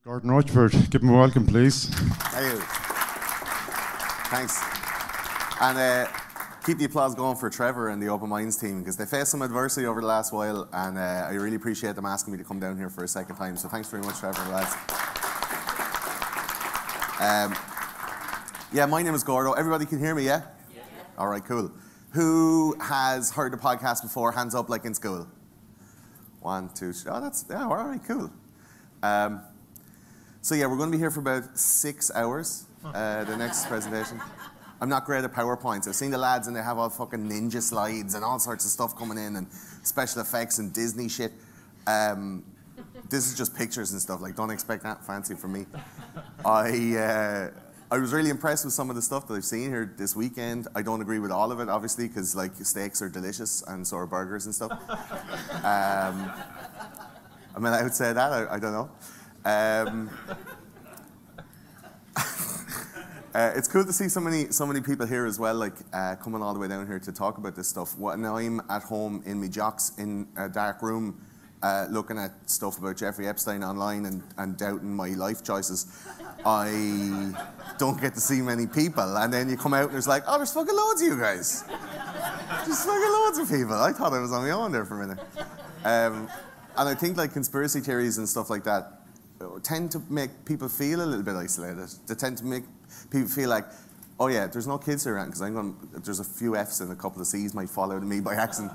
Gordon Rochford, give him a welcome, please. Thank you. Thanks. And keep the applause going for Trevor and the Open Minds team, because they faced some adversity over the last while, and I really appreciate them asking me to come down here for a second time. So thanks very much, Trevor and lads. Yeah, my name is Gordo. Everybody can hear me, yeah? Yeah. All right, cool. Who has heard the podcast before? Hands up like in school. 1, 2, 3. Oh, yeah, all right, cool. So yeah, we're going to be here for about 6 hours, the next presentation. I'm not great at PowerPoints. I've seen the lads and they have all fucking ninja slides and all sorts of stuff coming in and special effects and Disney shit. This is just pictures and stuff, like don't expect that fancy from me. I was really impressed with some of the stuff that I've seen here this weekend. I don't agree with all of it, obviously, because like steaks are delicious and so are burgers and stuff. I mean, I would say that, I don't know. It's cool to see so many people here as well, like coming all the way down here to talk about this stuff. Now I'm at home in my jocks in a dark room, looking at stuff about Jeffrey Epstein online and doubting my life choices. I don't get to see many people, and then you come out and there's like, oh, there's fucking loads of you guys. There's fucking loads of people. I thought I was on my own there for a minute. And I think like conspiracy theories and stuff like that tend to make people feel a little bit isolated. They tend to make people feel like, oh yeah, there's no kids around because there's a few F's and a couple of C's might fall out of me by accident.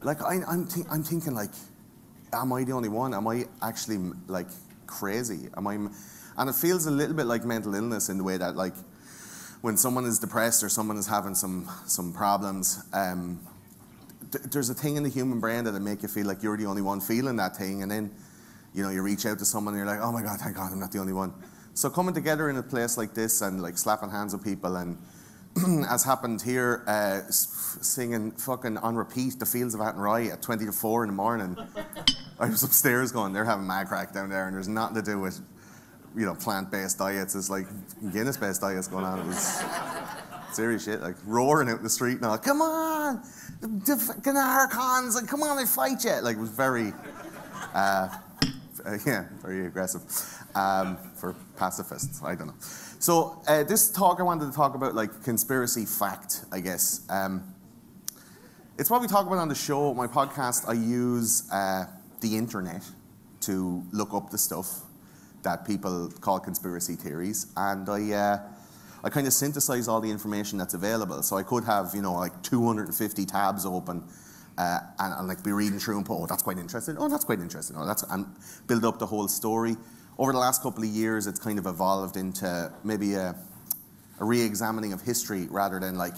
Like I'm thinking like, am I the only one? Am I actually like crazy? And it feels a little bit like mental illness in the way that like when someone is depressed or someone is having some problems, there's a thing in the human brain that'll make you feel like you're the only one feeling that thing, and then you reach out to someone and you're like, oh my God, thank God I'm not the only one. So coming together in a place like this and like slapping hands with people and as happened here, singing fucking on repeat The Fields of Athenry at 20 to 4 in the morning. I was upstairs going, they're having mad crack down there and there's nothing to do with plant-based diets. It's like Guinness-based diets going on. It was serious shit, like roaring out in the street and all, come on, the fucking Archons, and come on, they fight you. Like it was very, very aggressive for pacifists, I don't know. So this talk I wanted to talk about like conspiracy fact, I guess. It's what we talk about on the show. My podcast, I use the internet to look up the stuff that people call conspiracy theories, and I kind of synthesize all the information that's available. So I could have, like 250 tabs open and like be reading through and put, oh, that's quite interesting. Oh, that's quite interesting. Oh, and build up the whole story. Over the last couple of years, it's kind of evolved into maybe a re-examining of history rather than like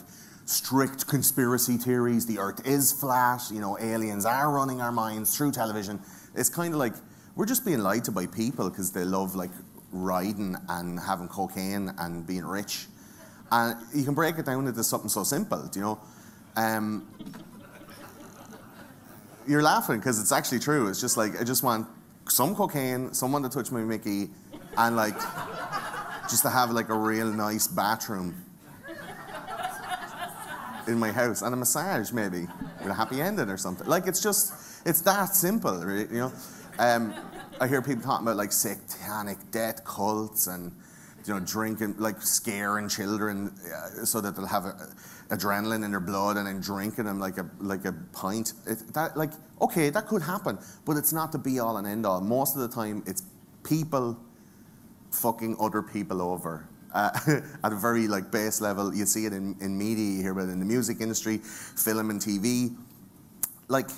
strict conspiracy theories. The Earth is flat. Aliens are running our minds through television. It's kind of like we're just being lied to by people because they love like riding and having cocaine and being rich. And you can break it down into something so simple, You're laughing because it's actually true. It's just like, I just want some cocaine, someone to touch my Mickey, and like, just to have like a real nice bathroom in my house, and a massage maybe, with a happy ending or something. Like, it's that simple, really, I hear people talking about like satanic death cults and drinking, like scaring children so that they'll have adrenaline in their blood and then drinking them like a pint. Okay, that could happen, but it's not the be all and end all. Most of the time, it's people fucking other people over at a very like base level. You see it in media, you hear about it in the music industry, film and TV. Like,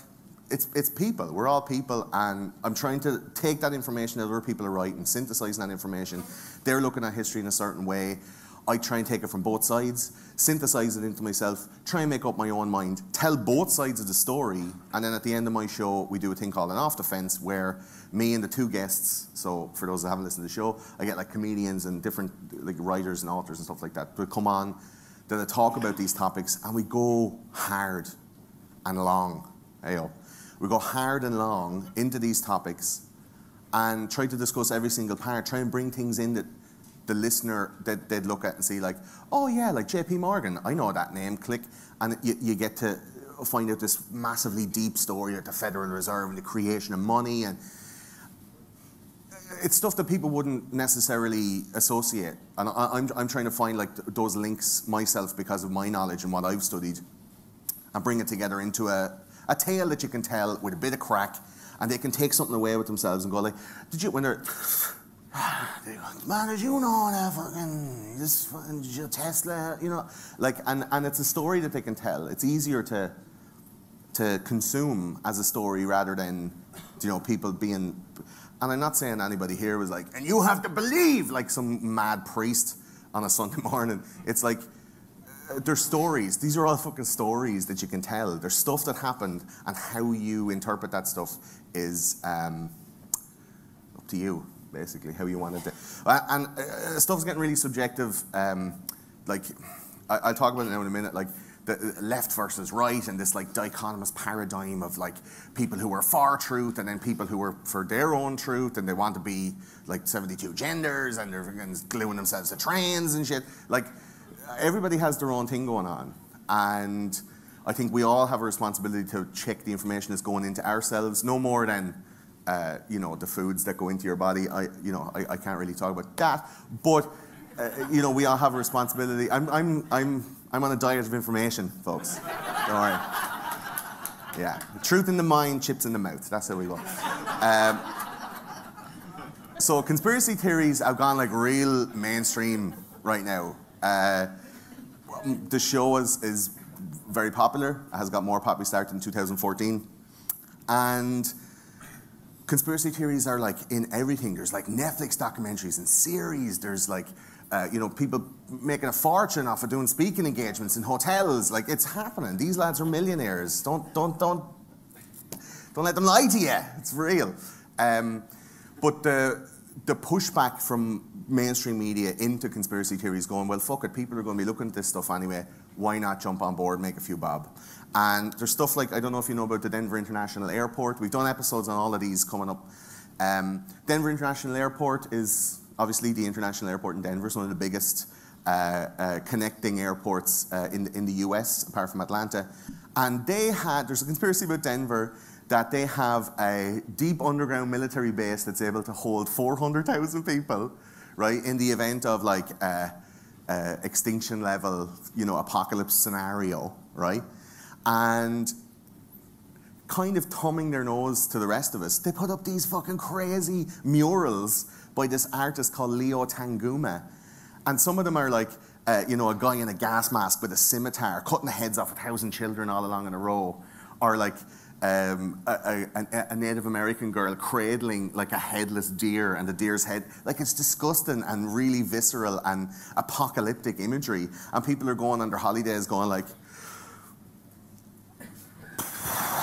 it's people. We're all people, and I'm trying to take that information that other people are writing, synthesizing that information. They're looking at history in a certain way. I try and take it from both sides, synthesize it into myself, try and make up my own mind, tell both sides of the story, and then at the end of my show, we do a thing called an off the fence, where me and the two guests, so for those that haven't listened to the show, I get like comedians and different like writers and authors and stuff like that to come on, that I talk about these topics, and we go hard and long. We go hard and long into these topics and try to discuss every single part, try and bring things in that the listener that they'd look at and see like, oh yeah, like JP Morgan, I know that name, click, and you get to find out this massively deep story at the Federal Reserve and the creation of money, and it's stuff that people wouldn't necessarily associate. And I'm trying to find like those links myself because of my knowledge and what I've studied, and bring it together into a tale that you can tell with a bit of crack, and they can take something away with themselves and go like, did you, when they're, man, did you know that fucking, this fucking Tesla, you know? Like, and it's a story that they can tell. It's easier to consume as a story rather than, you know, people being, and I'm not saying anybody here was like, and you have to believe, like some mad priest on a Sunday morning. It's like, they're stories. These are all fucking stories that you can tell. There's stuff that happened, and how you interpret that stuff is up to you, basically, how you want it to. And stuff's getting really subjective. Like, I'll talk about it now in a minute, like, the left versus right, and this like dichotomous paradigm of like people who are for truth and then people who are for their own truth, and they want to be like 72 genders, and they're gluing themselves to trains and shit. Like, everybody has their own thing going on, and I think we all have a responsibility to check the information that's going into ourselves, no more than you know, the foods that go into your body. I can't really talk about that, but you know, we all have a responsibility. I'm on a diet of information, folks. Don't worry. Yeah, truth in the mind, chips in the mouth. That's how we go. So conspiracy theories have gone like real mainstream right now. The show is very popular. It has got more popular start in 2014. And conspiracy theories are like in everything. There's like Netflix documentaries and series. There's like, you know, people making a fortune off of doing speaking engagements in hotels. Like, it's happening. These lads are millionaires. Don't let them lie to you. It's real. But the pushback from mainstream media into conspiracy theories going, well, fuck it, people are going to be looking at this stuff anyway. Why not jump on board, make a few bob? And there's stuff like, I don't know if you know about the Denver International Airport. We've done episodes on all of these coming up. Denver International Airport is obviously the international airport in Denver. It's one of the biggest connecting airports in the US, apart from Atlanta. And there's a conspiracy about Denver that they have a deep underground military base that's able to hold 400,000 people, right, in the event of like extinction level, you know, apocalypse scenario, right? And kind of thumbing their nose to the rest of us, they put up these fucking crazy murals by this artist called Leo Tanguma. And some of them are like, you know, a guy in a gas mask with a scimitar cutting the heads off 1,000 children all along in a row. Or like a Native American girl cradling like a headless deer, and the deer's head. Like, it's disgusting and really visceral and apocalyptic imagery. And people are going on their holidays going like,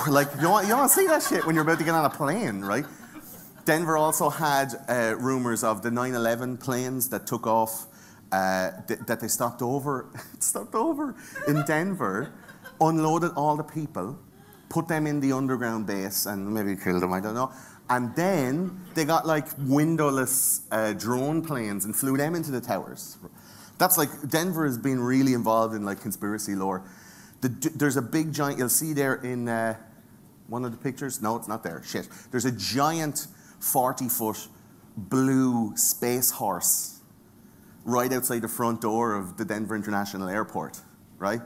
you want to see that shit when you're about to get on a plane, right? Denver also had rumors of the 9/11 planes that took off, that they stopped over in Denver, unloaded all the people, put them in the underground base, and maybe killed them, I don't know. And then they got like windowless drone planes and flew them into the towers. That's like, Denver has been really involved in like conspiracy lore. There's a big giant, you'll see there in one of the pictures. No, it's not there. Shit. There's a giant 40-foot blue space horse right outside the front door of the Denver International Airport, right?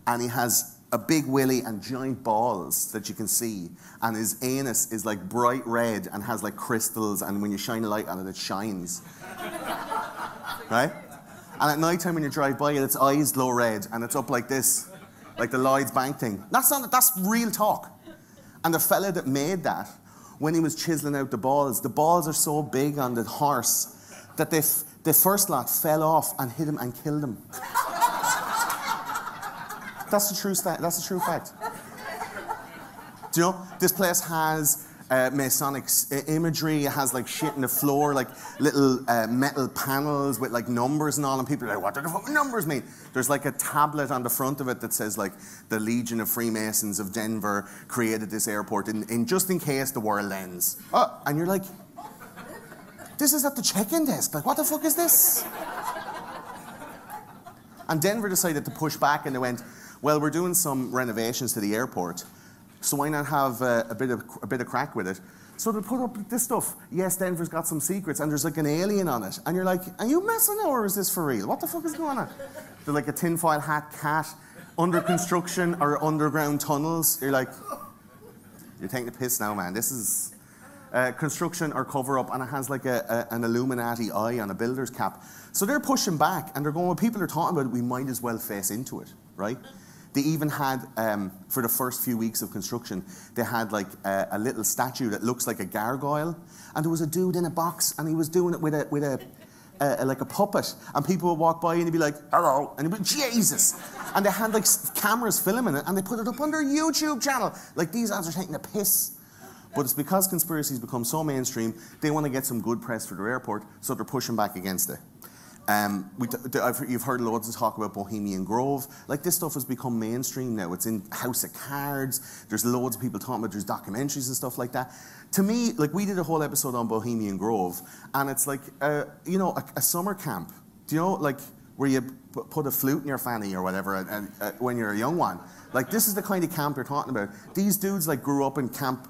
And he has a big willy and giant balls that you can see, and his anus is like bright red and has like crystals, and when you shine a light on it, it shines. Right? And at night time when you drive by it, its eyes glow red, and it's up like this, like the Lloyd's Bank thing. That's real talk. And the fella that made that, when he was chiseling out the balls are so big on the horse that the first lot fell off and hit him and killed him. That's the true fact. Do you know, this place has Masonic imagery. It has like shit in the floor, like little metal panels with like numbers and all, and people are like, what do the fucking numbers mean? There's like a tablet on the front of it that says like, the Legion of Freemasons of Denver created this airport in just in case the world ends. Oh, and you're like, this is at the check-in desk. Like, what the fuck is this? And Denver decided to push back, and they went, well, we're doing some renovations to the airport, so why not have a bit of crack with it? So they put up this stuff. Yes, Denver's got some secrets, and there's like an alien on it. And you're like, are you messing now, or is this for real? What the fuck is going on? They're like a tinfoil hat cat under construction or underground tunnels. You're like, you're taking the piss now, man. This is construction or cover up, and it has like an Illuminati eye on a builder's cap. So they're pushing back, and they're going, when people are talking about it, we might as well face into it, right? They even had, for the first few weeks of construction, they had like a little statue that looks like a gargoyle, and there was a dude in a box, and he was doing it with like a puppet, and people would walk by and he'd be like, hello, and he'd be, Jesus. And they had like cameras filming it, and they put it up on their YouTube channel. Like, these ads are taking a piss. But it's because conspiracies become so mainstream, they want to get some good press for their airport, so they're pushing back against it. You've heard loads of talk about Bohemian Grove. Like, this stuff has become mainstream now. It's in House of Cards. There's loads of people talking about, there's documentaries and stuff like that. To me, like, we did a whole episode on Bohemian Grove, and it's like, you know, a summer camp. Do you know, like, where you put a flute in your fanny or whatever and when you're a young one? Like, this is the kind of camp they're talking about. These dudes, like, grew up in camp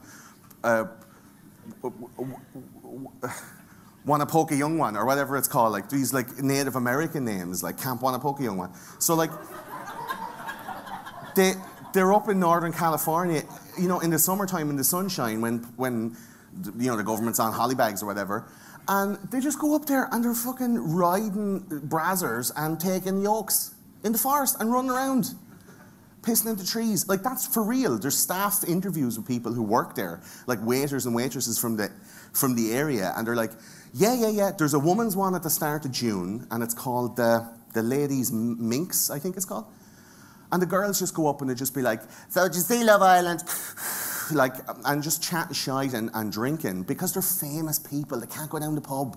Wanapoka Young One, or whatever it's called, like these like Native American names, like Camp Wanapoka Young One. So like, they're up in Northern California, you know, in the summertime, in the sunshine, when you know, the government's on hollybags or whatever, and they just go up there and they're fucking riding brazzers and taking yokes in the forest and running around, pissing into trees. Like, that's for real. There's staff interviews with people who work there, like waiters and waitresses from the area, and they're like, yeah. There's a woman's one at the start of June, and it's called the Ladies' Minx, I think it's called. And the girls just go up and they just be like, so did you see Love Island? Like, and just chatting shite and drinking, because they're famous people. They can't go down the pub.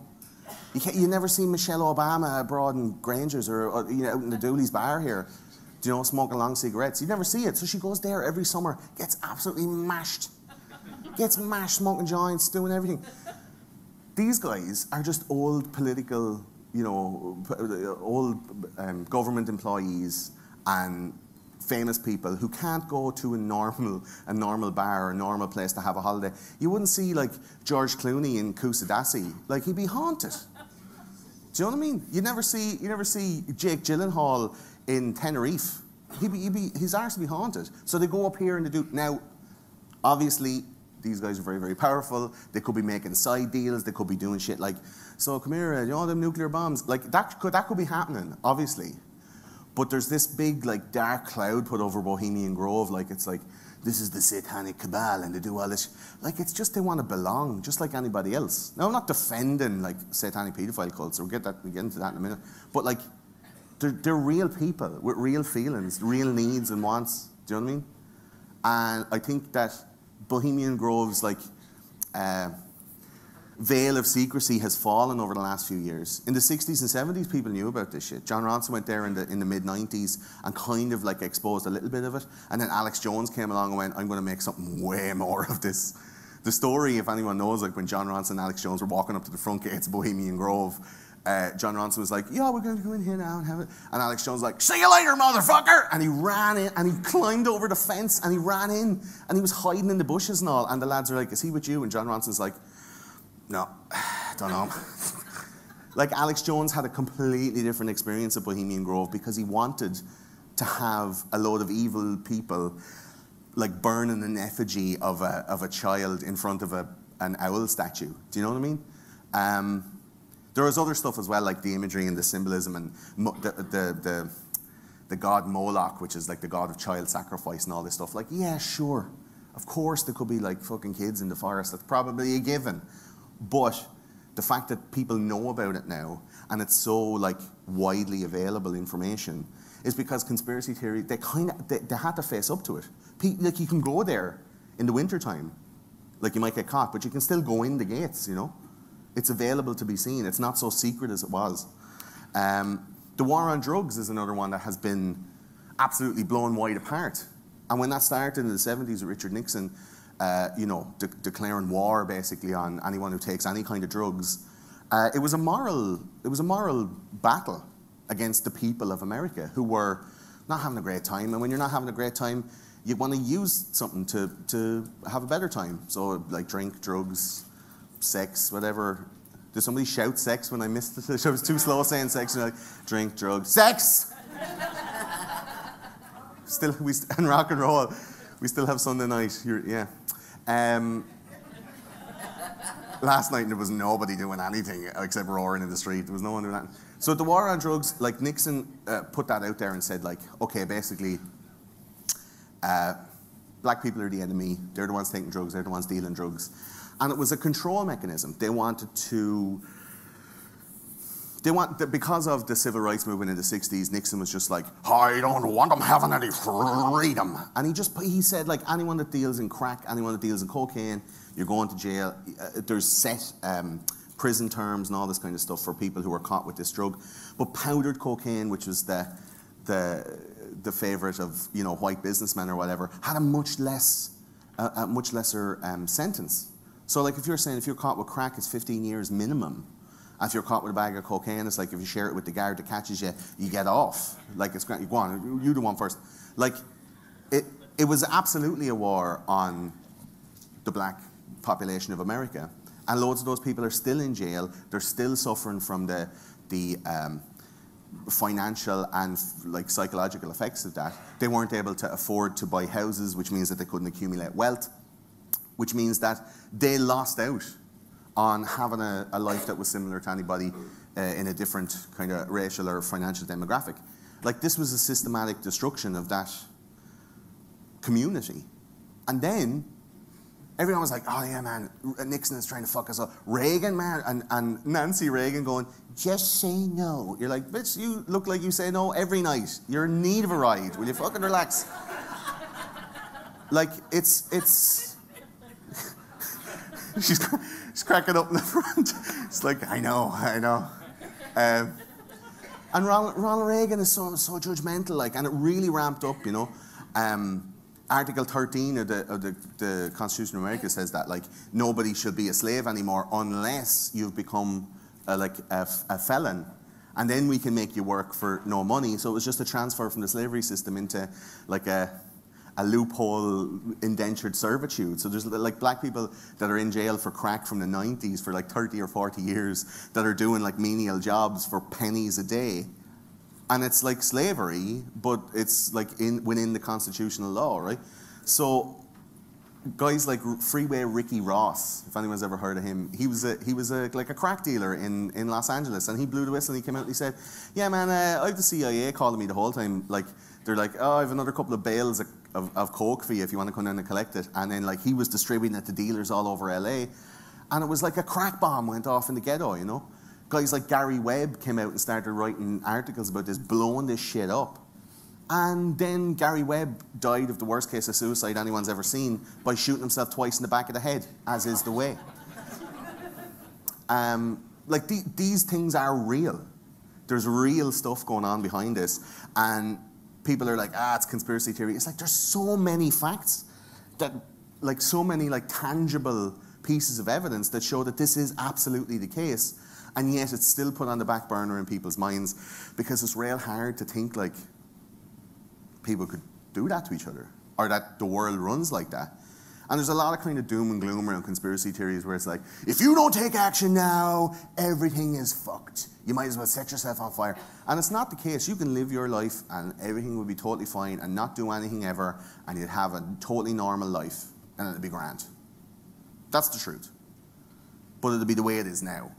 You never see Michelle Obama abroad in Granger's or you know, out in the Dooley's bar here, you know, smoking long cigarettes. You never see it. So she goes there every summer, gets absolutely mashed. Gets mashed, smoking joints, doing everything. These guys are just old political, you know, old government employees and famous people who can't go to a normal bar or a normal place to have a holiday. You wouldn't see like George Clooney in Kusadasi. Like, he'd be haunted. Do you know what I mean? You never see Jake Gyllenhaal in Tenerife. His arse would be haunted. So they go up here and they do. Now, obviously, these guys are very, very powerful. They could be making side deals. They could be doing shit like, so come here, you know, them nuclear bombs. Like, that could be happening, obviously. But there's this big, like, dark cloud put over Bohemian Grove. Like, it's like, this is the satanic cabal, and they do all this. Like, it's just they want to belong, just like anybody else. Now, I'm not defending, like, satanic paedophile cults. We'll get into that in a minute. But, like, they're real people with real feelings, real needs and wants. Do you know what I mean? And I think that Bohemian Grove's, like, veil of secrecy has fallen over the last few years. In the 60s and 70s, people knew about this shit. John Ronson went there in the mid-90s and kind of like exposed a little bit of it. And then Alex Jones came along and went, I'm going to make something way more of this. The story, if anyone knows, like when John Ronson and Alex Jones were walking up to the front gates of Bohemian Grove, John Ronson was like, yeah, we're going to go in here now and have it. And Alex Jones was like, see you later, motherfucker! And he ran in, and he climbed over the fence, and he ran in, and he was hiding in the bushes and all. And the lads are like, is he with you? And John Ronson's like, no, don't know. Like, Alex Jones had a completely different experience at Bohemian Grove because he wanted to have a load of evil people, like, burning an effigy of a child in front of an owl statue. Do you know what I mean? There was other stuff as well, like the imagery and the symbolism and the god Moloch, which is like the god of child sacrifice and all this stuff. Like, yeah, sure. Of course there could be like fucking kids in the forest. That's probably a given. But the fact that people know about it now and it's so like widely available information is because conspiracy theory, they had to face up to it. Like, you can go there in the wintertime. Like, you might get caught, but you can still go in the gates, you know? It's available to be seen. It's not so secret as it was. The war on drugs is another one that has been absolutely blown wide apart. And when that started in the 70s with Richard Nixon, you know, declaring war basically on anyone who takes any kind of drugs, it was a moral battle against the people of America who were not having a great time. And when you're not having a great time, you want to use something to have a better time. So like drink, drugs, sex, whatever. Did somebody shout sex when I missed it? I was too slow saying sex. And like, drink, drugs, sex! And rock and roll. We still have Sunday night. Yeah. Last night there was nobody doing anything except roaring in the street. There was no one doing that. So the war on drugs, like Nixon put that out there and said like, okay, basically, black people are the enemy. They're the ones taking drugs. They're the ones dealing drugs. And it was a control mechanism. They wanted to, because of the civil rights movement in the 60s, Nixon was just like, I don't want them having any freedom. And he said like, anyone that deals in crack, anyone that deals in cocaine, you're going to jail. There's set prison terms and all this kind of stuff for people who are caught with this drug. But powdered cocaine, which was the favorite of white businessmen or whatever, had a much lesser sentence. So like if you're caught with crack, it's 15 years minimum. And if you're caught with a bag of cocaine, it's like if you share it with the guard that catches you, you get off. Like it's great. You go on, you do one first. Like it was absolutely a war on the black population of America. And loads of those people are still in jail. They're still suffering from the financial and like psychological effects of that. They weren't able to afford to buy houses, which means that they couldn't accumulate wealth, which means that they lost out on having a life that was similar to anybody in a different kind of racial or financial demographic. Like this was a systematic destruction of that community. And then everyone was like, oh yeah, man, Nixon is trying to fuck us up. Reagan, man, and Nancy Reagan going, just say no. You're like, bitch, you look like you say no every night. You're in need of a ride. Will you fucking relax? Like, it's she's cracking up in the front. It's like, I know. And Ronald Reagan is so judgmental, like, and it really ramped up, Article 13 of the Constitution of America says that, like, nobody should be a slave anymore unless you've become a felon, and then we can make you work for no money. So it was just a transfer from the slavery system into like a loophole indentured servitude. So there's like black people that are in jail for crack from the 90s for like 30 or 40 years that are doing like menial jobs for pennies a day. And it's like slavery, but it's like within the constitutional law, right? So guys like Freeway Ricky Ross, if anyone's ever heard of him, he was like a crack dealer in Los Angeles, and he blew the whistle and he came out and he said, yeah man, I have the CIA calling me the whole time, like they're like, oh, I have another couple of bales of coke for you if you want to come down and collect it. And then like he was distributing it to dealers all over LA, and it was like a crack bomb went off in the ghetto, Guys like Gary Webb came out and started writing articles about this, blowing this shit up. And then Gary Webb died of the worst case of suicide anyone's ever seen by shooting himself twice in the back of the head, as is the way. Like these things are real. There's real stuff going on behind this. And people are like, it's conspiracy theory. It's like there's so many facts, that like so many like tangible pieces of evidence that show that this is absolutely the case. And yet it's still put on the back burner in people's minds because it's real hard to think like people could do that to each other, or that the world runs like that. And there's a lot of kind of doom and gloom around conspiracy theories where it's like, if you don't take action now, everything is fucked. You might as well set yourself on fire. And it's not the case. You can live your life and everything would be totally fine and not do anything ever, and you'd have a totally normal life and it'd be grand. That's the truth. But it'll be the way it is now.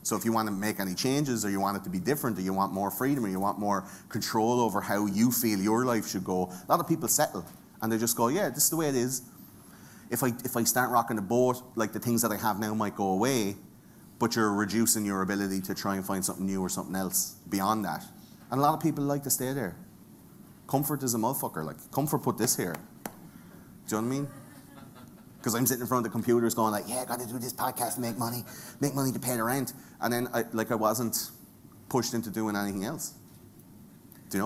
So if you want to make any changes, or you want it to be different, or you want more freedom, or you want more control over how you feel your life should go, a lot of people settle and they just go, yeah, this is the way it is. If I start rocking the boat, like the things that I have now might go away, but you're reducing your ability to try and find something new or something else beyond that. And a lot of people like to stay there. Comfort is a motherfucker. Like, comfort put this here. Do you know what I mean? Because I'm sitting in front of the computers going like, yeah, I got to do this podcast to make money to pay the rent. And then I wasn't pushed into doing anything else. Do you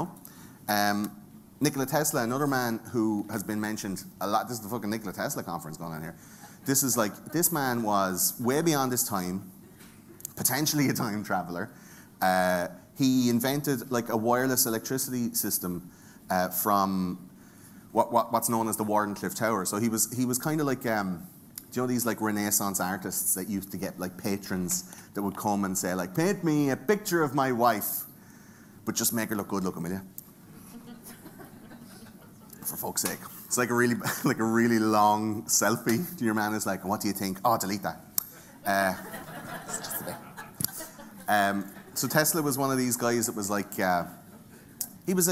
know? Nikola Tesla, another man who has been mentioned a lot. This is the fucking Nikola Tesla conference going on here. This man was way beyond his time, potentially a time traveler. He invented like a wireless electricity system from what's known as the Wardenclyffe Tower. So he was kind of like, do you know these like Renaissance artists that used to get like patrons that would come and say like, paint me a picture of my wife, but just make her look good looking, will you? For fuck's sake. It's like a really long selfie. Your man is like, what do you think? Oh, delete that. It's just a bit. So Tesla was one of these guys that was like, he was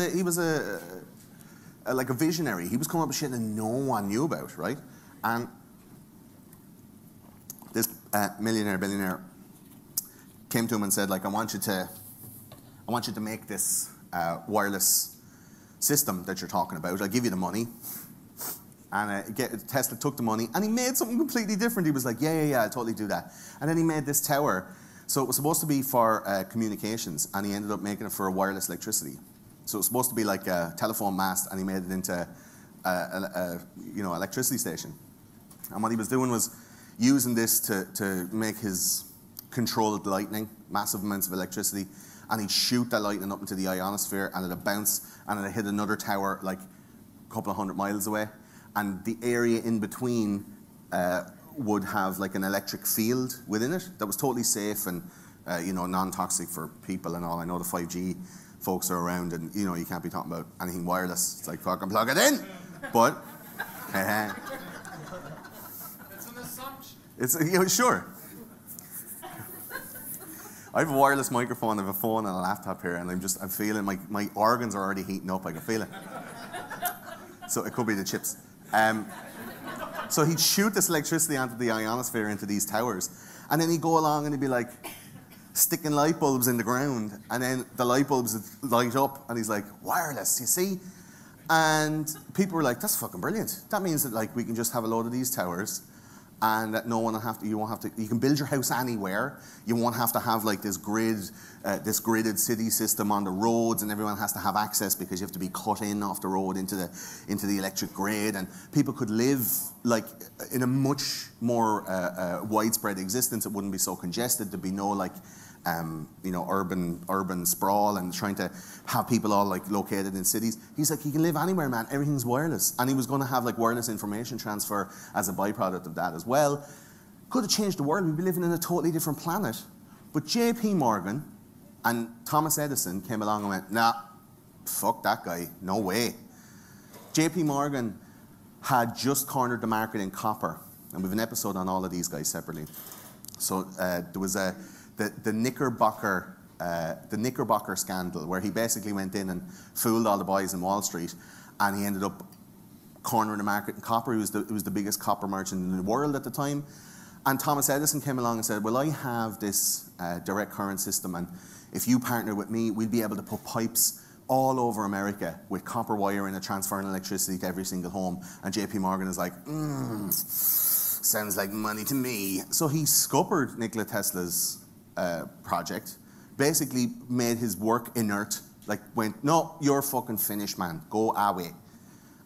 like a visionary. He was coming up with shit that no one knew about, right? And this billionaire came to him and said, like, I want you to make this wireless system that you're talking about. I'll give you the money. And Tesla took the money and he made something completely different. He was like, yeah, I'll totally do that. And then he made this tower. So it was supposed to be for communications, and he ended up making it for wireless electricity. So it was supposed to be like a telephone mast, and he made it into electricity station. And what he was doing was using this to make his controlled lightning, massive amounts of electricity, and he'd shoot that lightning up into the ionosphere, and it'd bounce, and it'd hit another tower like a couple of 100 miles away. And the area in between would have like an electric field within it that was totally safe and non-toxic for people and all. I know the 5G folks are around, and you can't be talking about anything wireless. It's like fucking plug it in, but it's an assumption. It's sure. I have a wireless microphone, I have a phone and a laptop here, and I'm feeling my organs are already heating up. I can feel it. So it could be the chips. So he'd shoot this electricity onto the ionosphere, into these towers, and then he'd go along and he'd be like sticking light bulbs in the ground, and then the light bulbs would light up, and he's like, wireless, you see? And people were like, that's fucking brilliant. That means that like we can just have a load of these towers, and that you can build your house anywhere. You won't have to have like this gridded city system on the roads, and everyone has to have access because you have to be cut in off the road into the electric grid, and people could live like in a much more widespread existence. It wouldn't be so congested. There'd be no like urban sprawl and trying to have people all like located in cities. He's like, you can live anywhere, man. Everything's wireless. And he was going to have like wireless information transfer as a byproduct of that as well. Could have changed the world. We'd be living in a totally different planet. But J.P. Morgan and Thomas Edison came along and went, nah, fuck that guy. No way. J.P. Morgan had just cornered the market in copper. And we have an episode on all of these guys separately. So there was the Knickerbocker scandal, where he basically went in and fooled all the boys in Wall Street, and he ended up cornering the market in copper. He was the biggest copper merchant in the world at the time. And Thomas Edison came along and said, well, I have this direct current system, and if you partner with me, we'll be able to put pipes all over America with copper wire and transferring electricity to every single home. And JP Morgan is like, sounds like money to me. So he scuppered Nikola Tesla's project, basically made his work inert, like went, no, you're fucking finished, man, go away.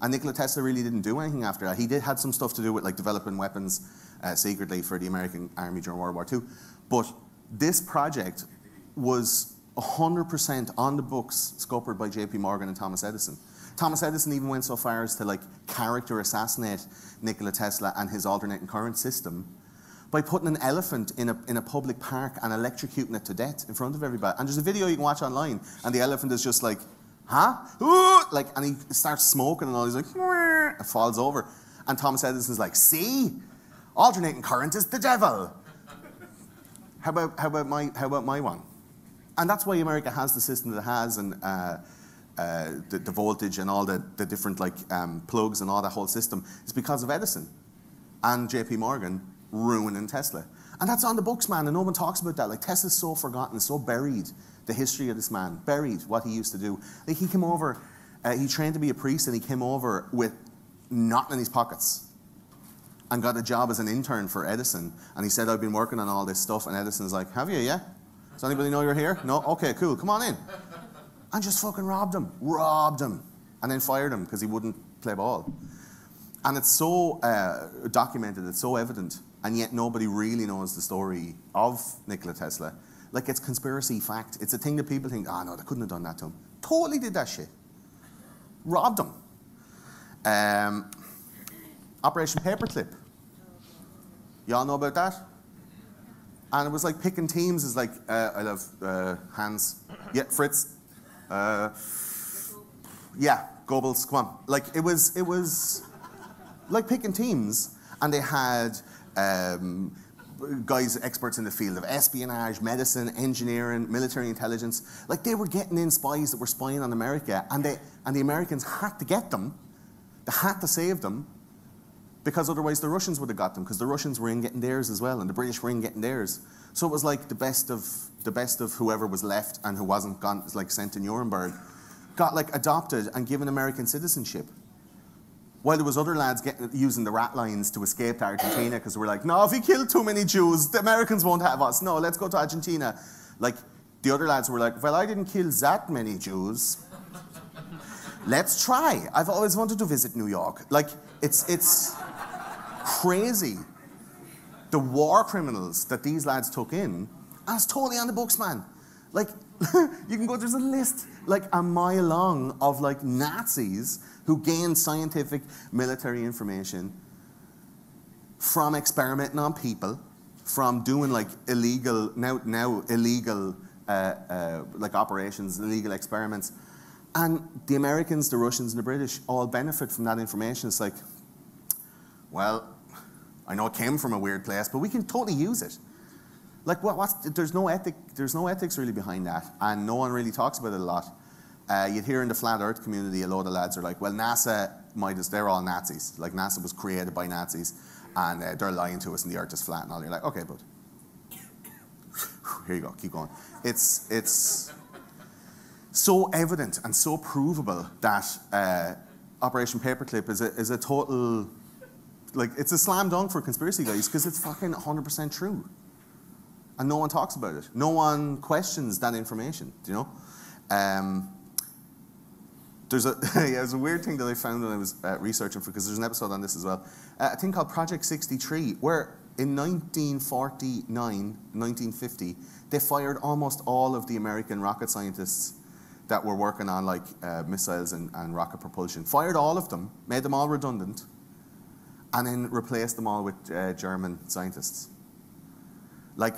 And Nikola Tesla really didn't do anything after that. He had some stuff to do with like developing weapons secretly for the American army during World War II. But this project was 100% on the books, scuppered by JP Morgan and Thomas Edison. Thomas Edison even went so far as to like character assassinate Nikola Tesla and his alternating current system by putting an elephant in a public park and electrocuting it to death in front of everybody. And there's a video you can watch online, and the elephant is just like, huh? Ooh! Like, and he starts smoking and all, he's like, it falls over. And Thomas Edison's like, see? Alternating current is the devil. How about my one? And that's why America has the system that it has, and the voltage and all the different like plugs and all that whole system is because of Edison and JP Morgan ruining Tesla. And that's on the books, man, and no one talks about that. Like, Tesla's so forgotten, so buried, the history of this man, buried what he used to do. Like, he came over, he trained to be a priest, and he came over with nothing in his pockets and got a job as an intern for Edison. And he said, I've been working on all this stuff. And Edison's like, have you, yeah? Does anybody know you're here? No? Okay, cool, come on in. And just fucking robbed him, and then fired him because he wouldn't play ball. And it's so documented, it's so evident, and yet nobody really knows the story of Nikola Tesla. Like, it's conspiracy fact. It's a thing that people think, oh no, they couldn't have done that to him. Totally did that shit. Robbed him. Operation Paperclip. Y'all know about that? And it was like picking teams is like, I love Hans. Yeah, Fritz. Yeah, Goebbels, come on. Like, it was like picking teams. And they had guys, experts in the field of espionage, medicine, engineering, military intelligence. Like, they were getting in spies that were spying on America, and the Americans had to get them. They had to save them, because otherwise the Russians would have got them, because the Russians were in getting theirs as well, and the British were in getting theirs. So it was like the best of whoever was left and who wasn't gone, like sent to Nuremberg, got like adopted and given American citizenship. While there was other lads using the rat lines to escape to Argentina, because they were like, no, if we kill too many Jews, the Americans won't have us. No, let's go to Argentina. Like, the other lads were like, well, I didn't kill that many Jews. Let's try. I've always wanted to visit New York. Like, it's crazy. The war criminals that these lads took in, and it's totally on the books, man. Like, you can go, there's a list like a mile long of like Nazis who gained scientific military information from experimenting on people, from doing like illegal, now illegal like operations, illegal experiments. And the Americans, the Russians, and the British all benefit from that information. It's like, well, I know it came from a weird place, but we can totally use it. Like, there's no ethics really behind that, and no one really talks about it a lot. You'd hear in the flat Earth community, a load of lads are like, well, NASA they're all Nazis. Like, NASA was created by Nazis, and they're lying to us, and the Earth is flat, and all. You're like, okay, bud. Here you go, keep going. It's so evident and so provable that Operation Paperclip is a total, like, it's a slam dunk for conspiracy guys, because it's fucking 100% true. And no one talks about it. No one questions that information, do you know? There's a weird thing that I found when I was researching for, because there's an episode on this as well. A thing called Project 63, where in 1949, 1950, they fired almost all of the American rocket scientists that were working on like missiles and rocket propulsion. Fired all of them, made them all redundant, and then replaced them all with German scientists. Like,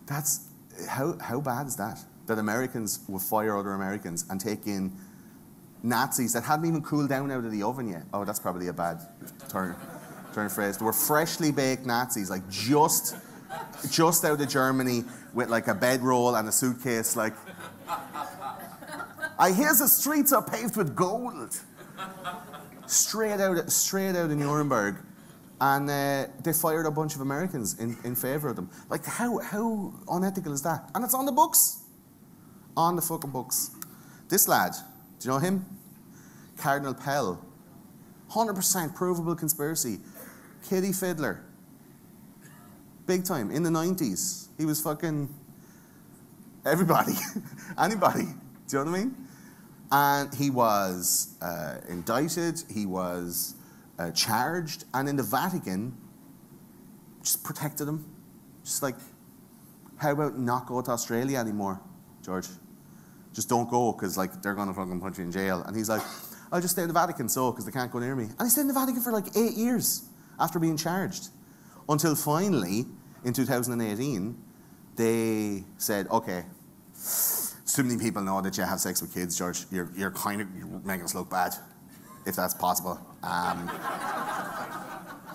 that's, how bad is that? That Americans will fire other Americans and take in Nazis that hadn't even cooled down out of the oven yet. Oh, that's probably a bad turn phrase. They were freshly baked Nazis, like just out of Germany with like a bedroll and a suitcase, like, I hear the streets are paved with gold. Straight out of Nuremberg. And they fired a bunch of Americans in favor of them. Like, how unethical is that? And it's on the books. On the fucking books. This lad, do you know him? Cardinal Pell. 100% provable conspiracy. Kitty Fiddler. Big time. In the 90s. He was fucking everybody. Anybody. Do you know what I mean? And he was indicted. He was charged, and in the Vatican, just protected him. Just like, how about not go to Australia anymore, George? Just don't go, because like, they're gonna fucking put you in jail. And he's like, I'll just stay in the Vatican, because they can't go near me. And he stayed in the Vatican for like 8 years after being charged. Until finally, in 2018, they said, okay, too many people know that you have sex with kids, George. You're making us look bad, if that's possible.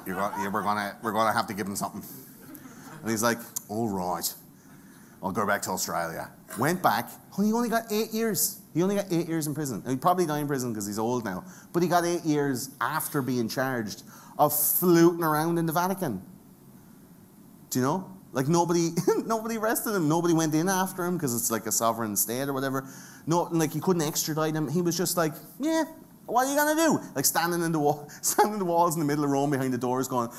We're gonna have to give him something. And he's like, all right, I'll go back to Australia. Went back. He only got 8 years. He only got 8 years in prison. And he'd probably die in prison because he's old now. But he got 8 years after being charged of fluting around in the Vatican. Do you know? Like, nobody arrested him. Nobody went in after him because it's like a sovereign state or whatever. No, like, you couldn't extradite him. He was just like, yeah, what are you gonna do? Like, standing in the walls in the middle of Rome behind the doors going,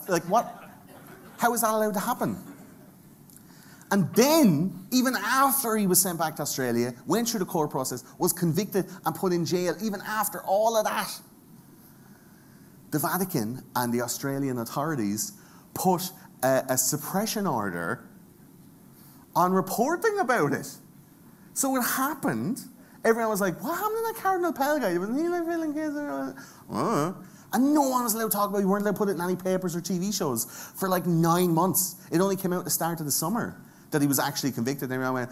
like, what? How is that allowed to happen? And then, even after he was sent back to Australia, went through the court process, was convicted and put in jail, even after all of that, the Vatican and the Australian authorities put a suppression order on reporting about it. So it happened, Everyone was like, what happened to that Cardinal Pell guy? Wasn't he like filling kids? And no one was allowed to talk about it. You weren't allowed to put it in any papers or TV shows for like 9 months. It only came out at the start of the summer that he was actually convicted. And everyone went,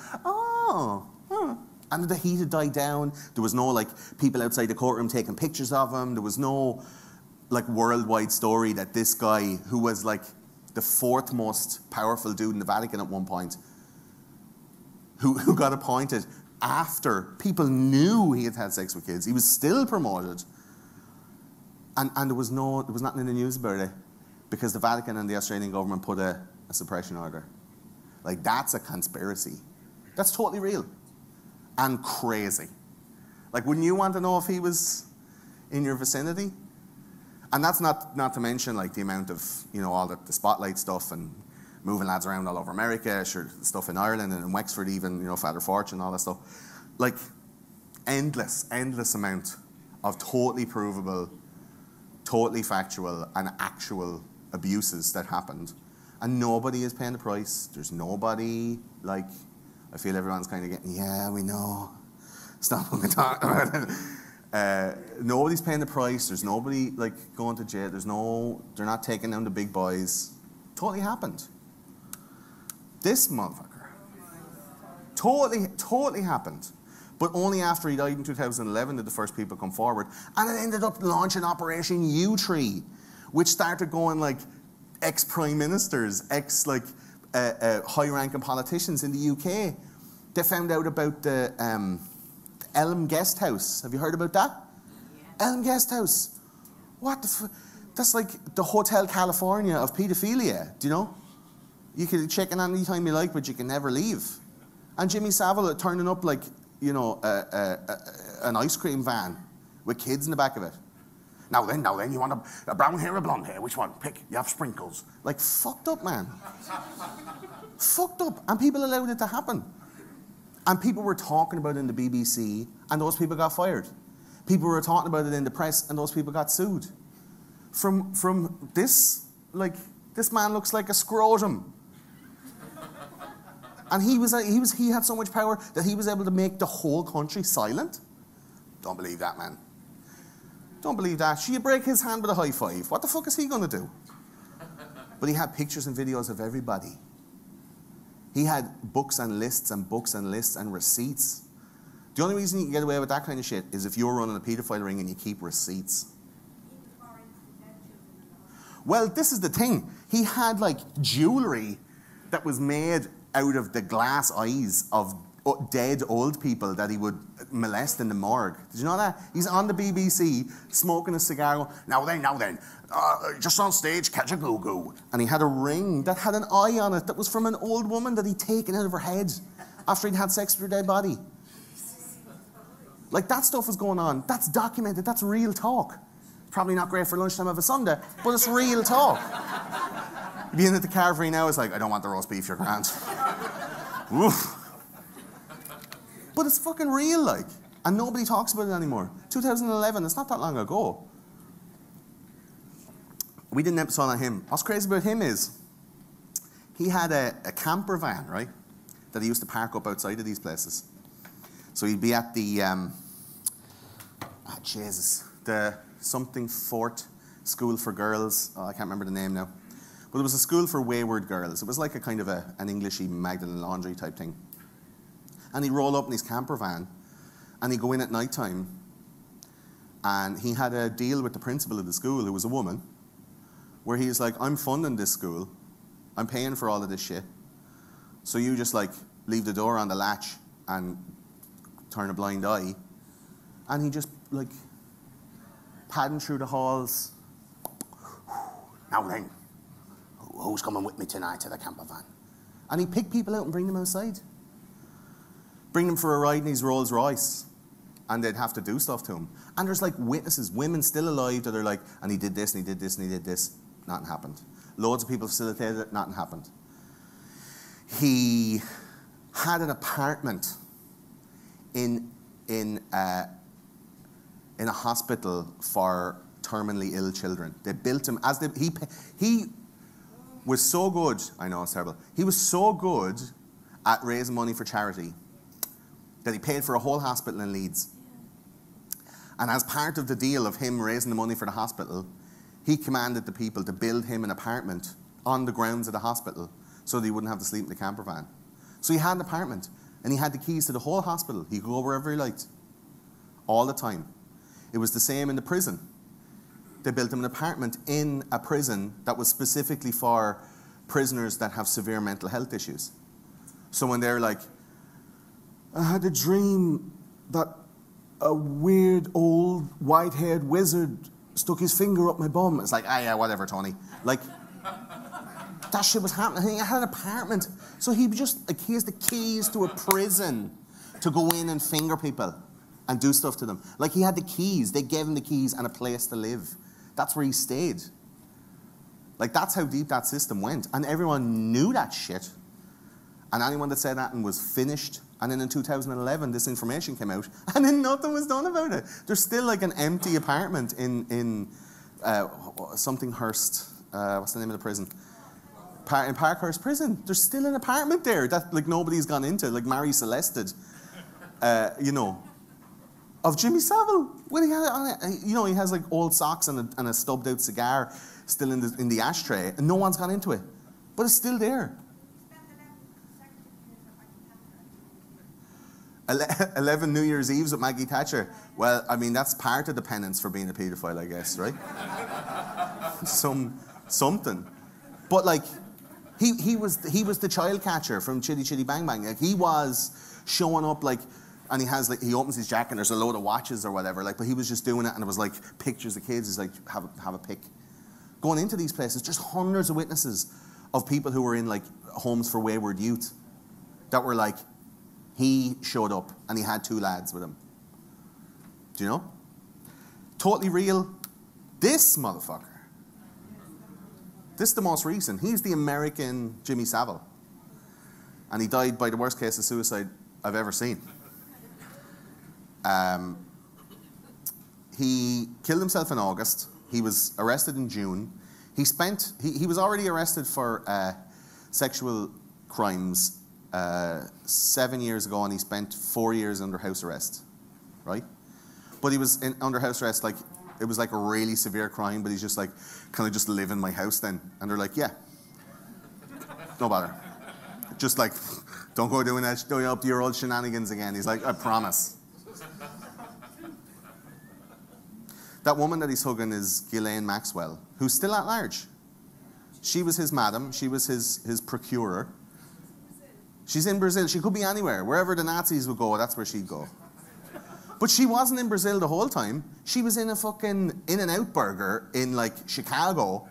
And the heat had died down. There was no like people outside the courtroom taking pictures of him. There was no like worldwide story that this guy, who was like the 4th most powerful dude in the Vatican at one point, who got appointed after people knew he had had sex with kids. He was still promoted. And there was nothing in the news about it because the Vatican and the Australian government put a suppression order. Like, that's a conspiracy. That's totally real. And crazy. Like, wouldn't you want to know if he was in your vicinity? And that's not to mention, like, the amount of, you know, all the spotlight stuff and moving lads around all over America, sure, stuff in Ireland and in Wexford even, you know, Father Fortune, all that stuff. Like, endless amount of totally provable, totally factual and actual abuses that happened. And nobody is paying the price. There's nobody, like, I feel everyone's kind of getting, yeah, we know. Stop fucking talking about it. Nobody's paying the price. There's nobody, like, going to jail. They're not taking down the big boys. Totally happened. This motherfucker. Totally happened. But only after he died in 2011 did the first people come forward. And it ended up launching Operation U-Tree, which started going like ex-prime ministers, high-ranking politicians in the UK. They found out about the Elm Guest House. Have you heard about that? Yeah. Elm Guest House. What the That's like the Hotel California of paedophilia, do you know? You can check in anytime you like, but you can never leave. And Jimmy Savile turning up like, you know, an ice cream van with kids in the back of it. Now then, you want a brown hair or a blonde hair? Which one? Pick. You have sprinkles. Like, fucked up, man. Fucked up. And people allowed it to happen. And people were talking about it in the BBC, and those people got fired. People were talking about it in the press, and those people got sued. From this, like, this man looks like a scrotum. And he had so much power that he was able to make the whole country silent. Don't believe that, man. Don't believe that. Should you break his hand with a high five? What the fuck is he going to do? But he had pictures and videos of everybody. He had books and lists and books and lists and receipts. The only reason you can get away with that kind of shit is if you're running a paedophile ring and you keep receipts. Well, this is the thing. He had like jewelry that was made out of the glass eyes of dead old people that he would molest in the morgue. Did you know that? He's on the BBC smoking a cigar. Going, now then, just on stage, catch a goo-goo. And he had a ring that had an eye on it that was from an old woman that he'd taken out of her head after he'd had sex with her dead body. Like, that stuff was going on. That's documented. That's real talk. Probably not great for lunchtime of a Sunday, but it's real talk. Being at the carvery now, it's like, I don't want the roast beef, you're grand. Oof. But it's fucking real, like. And nobody talks about it anymore. 2011, it's not that long ago. We did an episode on him. What's crazy about him is, he had a camper van, right? That he used to park up outside of these places. So he'd be at the, the something Fort School for Girls. Oh, I can't remember the name now. But it was a school for wayward girls. It was like a kind of an Englishy Magdalene Laundry type thing. And he'd roll up in his camper van, and he'd go in at night time, and he had a deal with the principal of the school, who was a woman, where he's like, I'm funding this school, I'm paying for all of this shit, so you just like leave the door on the latch and turn a blind eye. And he just like padding through the halls. Now then, who's coming with me tonight to the camper van? And he'd pick people out and bring them outside. Bring them for a ride in his Rolls Royce, and they'd have to do stuff to him. And there's like witnesses, women still alive that are like, and he did this, and he did this, and he did this. Nothing happened. Loads of people facilitated it, nothing happened. He had an apartment in a hospital for terminally ill children. They built him as he was so good. I know it's terrible. He was so good at raising money for charity. that he paid for a whole hospital in Leeds. And as part of the deal of him raising the money for the hospital, he commanded the people to build him an apartment on the grounds of the hospital so that he wouldn't have to sleep in the camper van. So he had an apartment, and he had the keys to the whole hospital. He could go wherever he liked, all the time. It was the same in the prison. They built him an apartment in a prison that was specifically for prisoners that have severe mental health issues. So when they're like, I had a dream that a weird old white-haired wizard stuck his finger up my bum. It's like, ah, yeah, whatever, Tony. Like, that shit was happening. He had an apartment. So he just, like, he has the keys to a prison to go in and finger people and do stuff to them. Like, he had the keys. They gave him the keys and a place to live. That's where he stayed. Like, that's how deep that system went. And everyone knew that shit. And anyone that said that and was finished. And then in 2011, this information came out, and then nothing was done about it. There's still like an empty apartment in something Hurst. What's the name of the prison? In Parkhurst Prison. There's still an apartment there that like nobody's gone into, like Mary Celeste, you know, of Jimmy Savile. When he had on it, you know, he has like old socks and a stubbed out cigar still in the ashtray, and no one's gone into it, but it's still there. 11 New Year's Eves with Maggie Thatcher. Well, I mean, that's part of the penance for being a paedophile, I guess, right? Something. But like, he was the child catcher from Chitty Chitty Bang Bang. Like, he was showing up like, and he opens his jacket and there's a load of watches or whatever. Like, but he was just doing it, and it was like pictures of kids. He's like, have a pick. Going into these places, just hundreds of witnesses of people who were in like homes for wayward youth that were like, he showed up and he had 2 lads with him. Do you know? Totally real. This motherfucker. This is the most recent. He's the American Jimmy Savile. And he died by the worst case of suicide I've ever seen. He killed himself in August. He was arrested in June. He was already arrested for sexual crimes 7 years ago, and he spent 4 years under house arrest, right? But he was under house arrest, like, it was like a really severe crime, but he's just like, can I just live in my house then? And they're like, yeah. No bother. Just like, don't go doing that, doing up your old shenanigans again. He's like, I promise. That woman that he's hugging is Ghislaine Maxwell, who's still at large. She was his madam. She was his procurer. She's in Brazil. She could be anywhere. Wherever the Nazis would go, that's where she'd go. But she wasn't in Brazil the whole time. She was in a fucking In-N-Out burger in like Chicago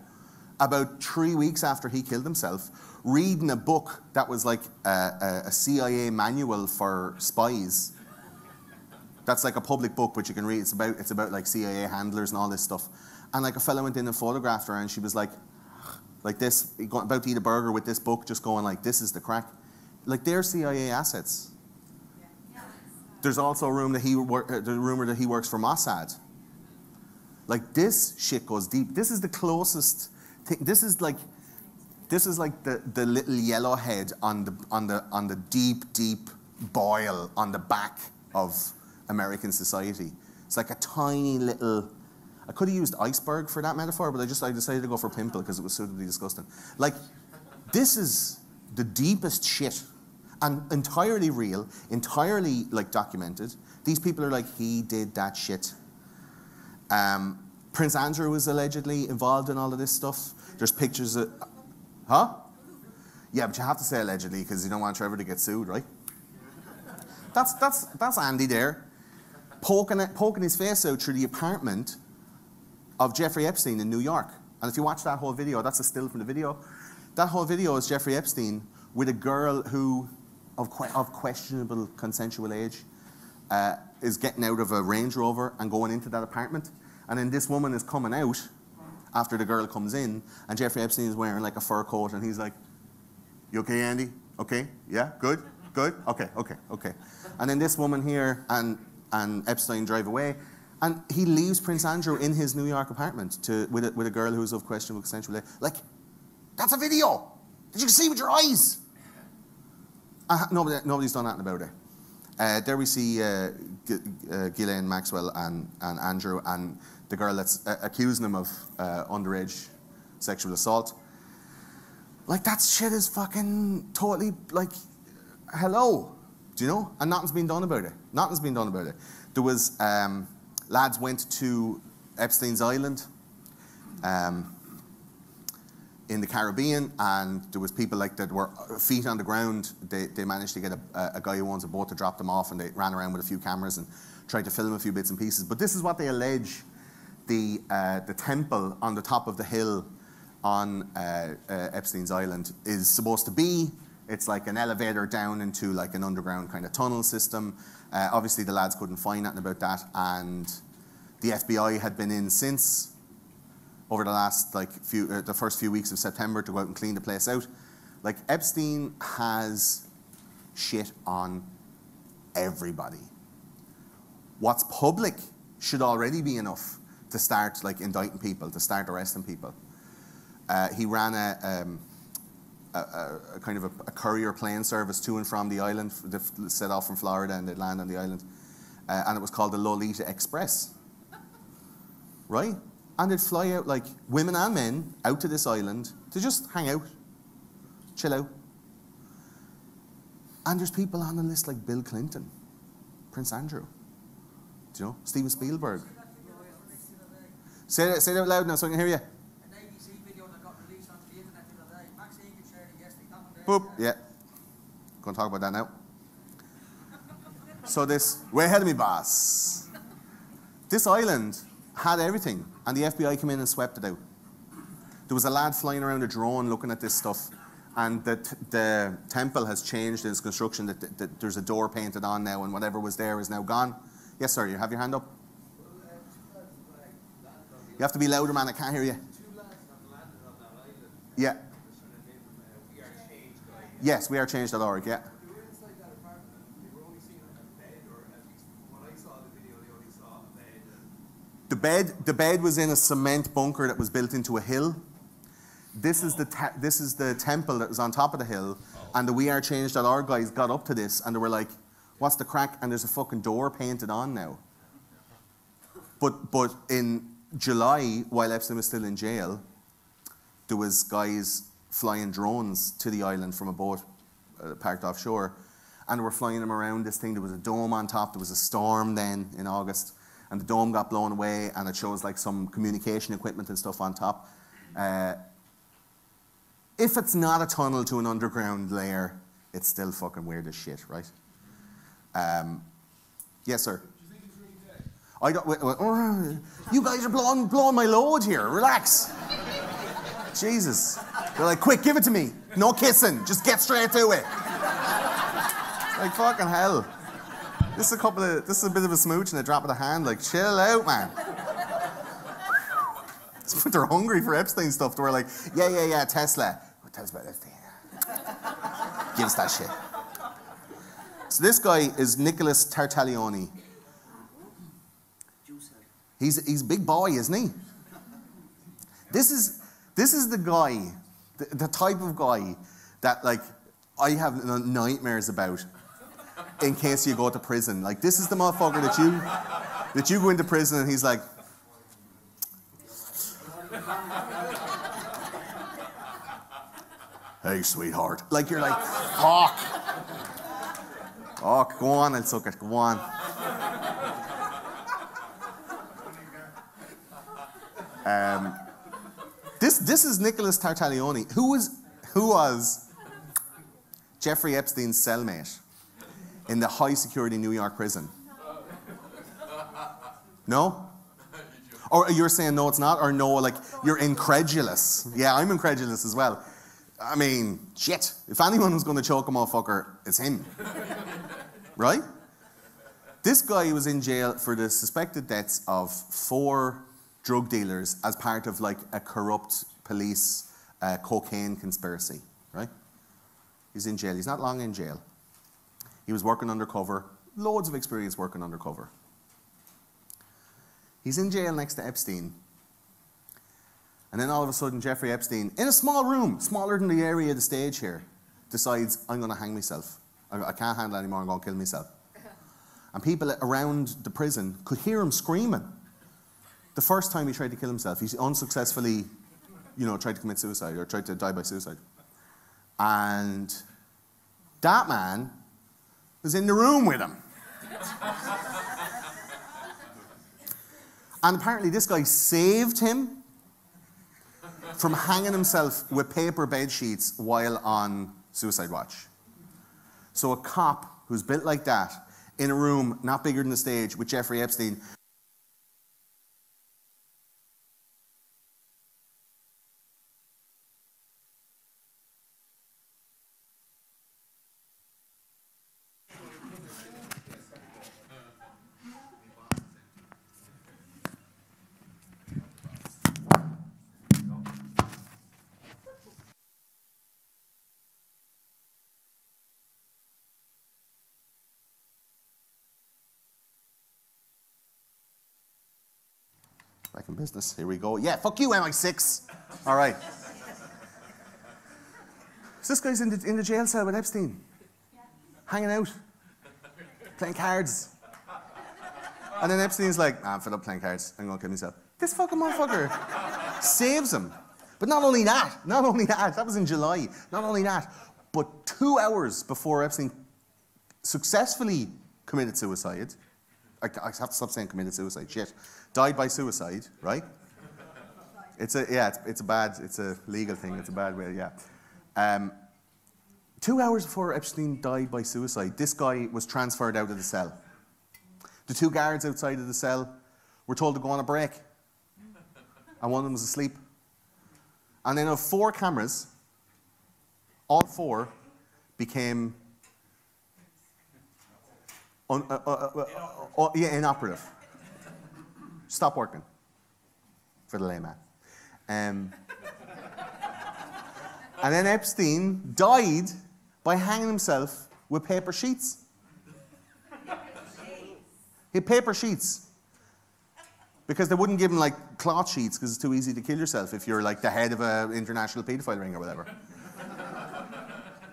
about 3 weeks after he killed himself, reading a book that was like a CIA manual for spies. That's like a public book, but you can read. It's about like CIA handlers and all this stuff. And like a fellow went in and photographed her, and she was like this, about to eat a burger with this book, just going like, this is the crack. Like, they're CIA assets. There's also a rumor that he works for Mossad. Like, this shit goes deep. This is the closest thing. This is like the little yellow head on the deep boil on the back of American society. It's like a tiny little. I could have used iceberg for that metaphor, but I decided to go for pimple because it was suitably disgusting. Like, this is the deepest shit. And entirely real, entirely like documented. These people are like, he did that shit. Prince Andrew was allegedly involved in all of this stuff. There's pictures of, huh? Yeah, but you have to say allegedly because you don't want Trevor to get sued, right? That's Andy there, poking his face out through the apartment of Jeffrey Epstein in New York. And if you watch that whole video, that's a still from the video. That whole video is Jeffrey Epstein with a girl who, of questionable consensual age, is getting out of a Range Rover and going into that apartment. And then this woman is coming out after the girl comes in, and Jeffrey Epstein is wearing like a fur coat, and he's like, you okay, Andy? Okay? Yeah? Good? Good? Okay. And then this woman here and Epstein drive away, and he leaves Prince Andrew in his New York apartment with a girl who's of questionable consensual age. Like, that's a video that you can see with your eyes. Nobody's done nothing about it. There we see Ghislaine Maxwell and Andrew and the girl that's accusing him of underage sexual assault. Like, that shit is fucking totally, like, hello. Do you know? And nothing's been done about it. Nothing's been done about it. There was, lads went to Epstein's Island in the Caribbean, and there was people like that were feet on the ground. They managed to get a guy who owns a boat to drop them off, and they ran around with a few cameras and tried to film a few bits and pieces. But this is what they allege the temple on the top of the hill on Epstein's Island is supposed to be. It's like an elevator down into like an underground kind of tunnel system. Obviously the lads couldn't find nothing about that, and the FBI had been in since over the last like the first few weeks of September to go out and clean the place out. Like, Epstein has shit on everybody. What's public should already be enough to start like indicting people, to start arresting people. He ran a kind of a courier plane service to and from the island. They set off from Florida and they'd land on the island. And it was called the Lolita Express. Right? And they'd fly out, like, women and men out to this island to just hang out, chill out. And there's people on the list like Bill Clinton, Prince Andrew, do you know, Steven Spielberg. Say that out loud now so I can hear you. An ABC video that got released onto the internet the other day. Maxine could share it yesterday. That one there. Boop, yeah. Going to talk about that now. So this, way ahead of me, boss. This island had everything, and the FBI came in and swept it out. There was a lad flying around a drone looking at this stuff, and the temple has changed in its construction. That there's a door painted on now, and whatever was there is now gone. Yes, sir, you have your hand up? You have to be louder, man, I can't hear you. Yeah. Yes, wearechanged.org, yeah. The bed was in a cement bunker that was built into a hill. This is the temple that was on top of the hill, and the wearechanged.org guys got up to this, and they were like, "What's the crack?" And there's a fucking door painted on now. But in July, while Epstein was still in jail, there was guys flying drones to the island from a boat parked offshore, and they were flying them around this thing. There was a dome on top. There was a storm then in August, and the dome got blown away, and it shows like some communication equipment and stuff on top. If it's not a tunnel to an underground layer, it's still fucking weird as shit, right? Yes, sir. I don't. You guys are blowing my load here. Relax. Jesus. They're like, quick, give it to me. No kissing. Just get straight to it. Like, fucking hell. This is a bit of a smooch and a drop of the hand. Like, chill out, man. They're hungry for Epstein stuff. They were like, yeah, Tesla. Well, tell us about Epstein. Give us that shit. So this guy is Nikola Tesla. He's a big boy, isn't he? This is the guy, the type of guy that, like, I have nightmares about in case you go to prison. Like, this is the motherfucker that you go into prison and he's like, "Hey, sweetheart." Like, you're like, fuck. Oh, go on, I'll suck it, go on. This is Nicholas Tartaglione, who was Jeffrey Epstein's cellmate in the high security New York prison. No? Or you're saying no, it's not, or no, like you're incredulous. Yeah, I'm incredulous as well. I mean, shit. If anyone was going to choke a motherfucker, it's him. Right? This guy was in jail for the suspected deaths of 4 drug dealers as part of like a corrupt police cocaine conspiracy, right? He's in jail. He's not long in jail. He was working undercover, loads of experience working undercover. He's in jail next to Epstein. And then all of a sudden, Jeffrey Epstein, in a small room, smaller than the area of the stage here, decides, "I'm going to hang myself. I can't handle it anymore, I'm going to kill myself." And people around the prison could hear him screaming. The first time he tried to kill himself, he unsuccessfully, tried to commit suicide or tried to die by suicide. And that man was in the room with him. And apparently this guy saved him from hanging himself with paper bed sheets while on suicide watch. So a cop who's built like that, in a room not bigger than the stage with Jeffrey Epstein, back in business. Here we go. Yeah, fuck you, MI6. All right. So this guy's in the jail cell with Epstein, hanging out, playing cards. And then Epstein's like, I'm fed up playing cards. I'm going to kill myself. This fucking motherfucker saves him. But not only that, that was in July. Not only that, but 2 hours before Epstein successfully committed suicide, I have to stop saying committed suicide, shit. Died by suicide, right? It's a legal thing, it's a bad way, yeah. 2 hours before Epstein died by suicide, this guy was transferred out of the cell. The 2 guards outside of the cell were told to go on a break. And one of them was asleep. And then of 4 cameras, all 4 became inoperative. Stop working, for the layman. And then Epstein died by hanging himself with paper sheets. He had paper sheets. Because they wouldn't give him like cloth sheets because it's too easy to kill yourself if you're like the head of an international paedophile ring or whatever.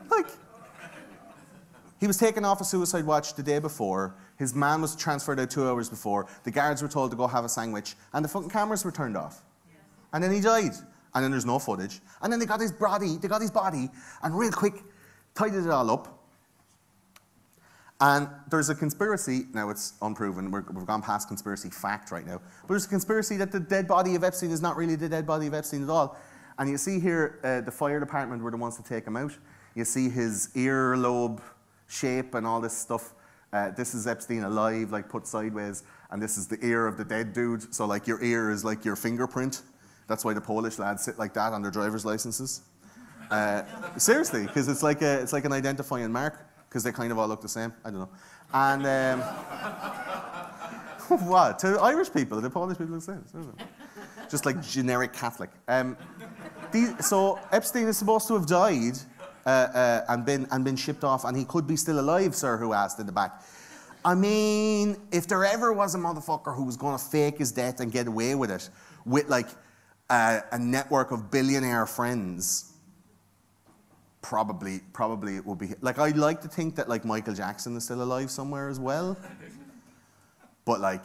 Like, he was taken off a suicide watch the day before. His man was transferred out 2 hours before. The guards were told to go have a sandwich. And the fucking cameras were turned off. And then he died. And then there's no footage. And then they got his body, and real quick, tidied it all up. And there's a conspiracy, now it's unproven, we've gone past conspiracy fact right now, but there's a conspiracy that the dead body of Epstein is not really the dead body of Epstein at all. And you see here, the fire department were the ones to take him out. You see his earlobe shape and all this stuff. This is Epstein alive, like put sideways, and this is the ear of the dead dude. So like your ear is like your fingerprint. That's why the Polish lads sit like that on their driver's licenses. Seriously, because it's like an identifying mark, because they kind of all look the same. I don't know. And what? To Irish people, the Polish people look the same. Just like generic Catholic. So Epstein is supposed to have died and been shipped off, and he could be still alive, sir, who asked in the back. I mean, if there ever was a motherfucker who was going to fake his death and get away with it, with like a network of billionaire friends, probably it would be, like, I'd like to think that like Michael Jackson is still alive somewhere as well, but like,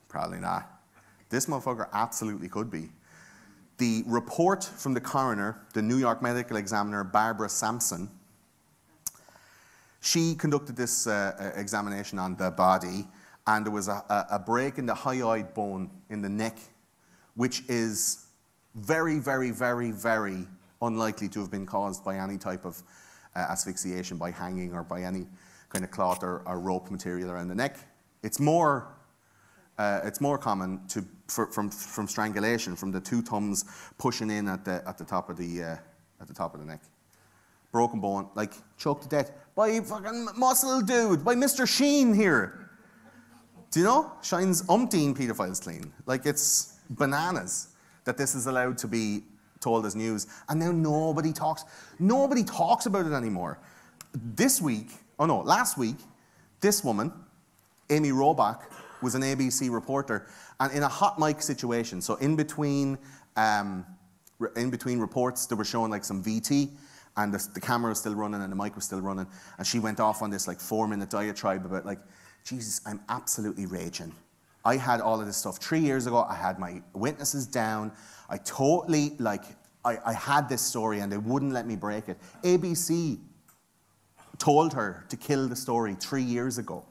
probably not. This motherfucker absolutely could be. The report from the coroner, the New York medical examiner, Barbara Sampson, she conducted this examination on the body, and there was a break in the hyoid bone in the neck, which is very, very, very, very unlikely to have been caused by any type of asphyxiation by hanging or by any kind of cloth or rope material around the neck. It's more common from strangulation, from the 2 thumbs pushing in at the top of the neck. Broken bone, like choked to death by fucking muscle dude, by Mr. Sheen here. Do you know? Shines umpteen paedophiles clean. Like, it's bananas that this is allowed to be told as news, and now nobody talks about it anymore. Last week, this woman, Amy Robach, was an ABC reporter, and in a hot mic situation, so in between reports, they were showing like some VT, and the camera was still running and the mic was still running, and she went off on this like 4-minute diatribe about like, Jesus, I'm absolutely raging. I had all of this stuff 3 years ago. I had my witnesses down. I totally, like, I had this story and they wouldn't let me break it. ABC told her to kill the story 3 years ago.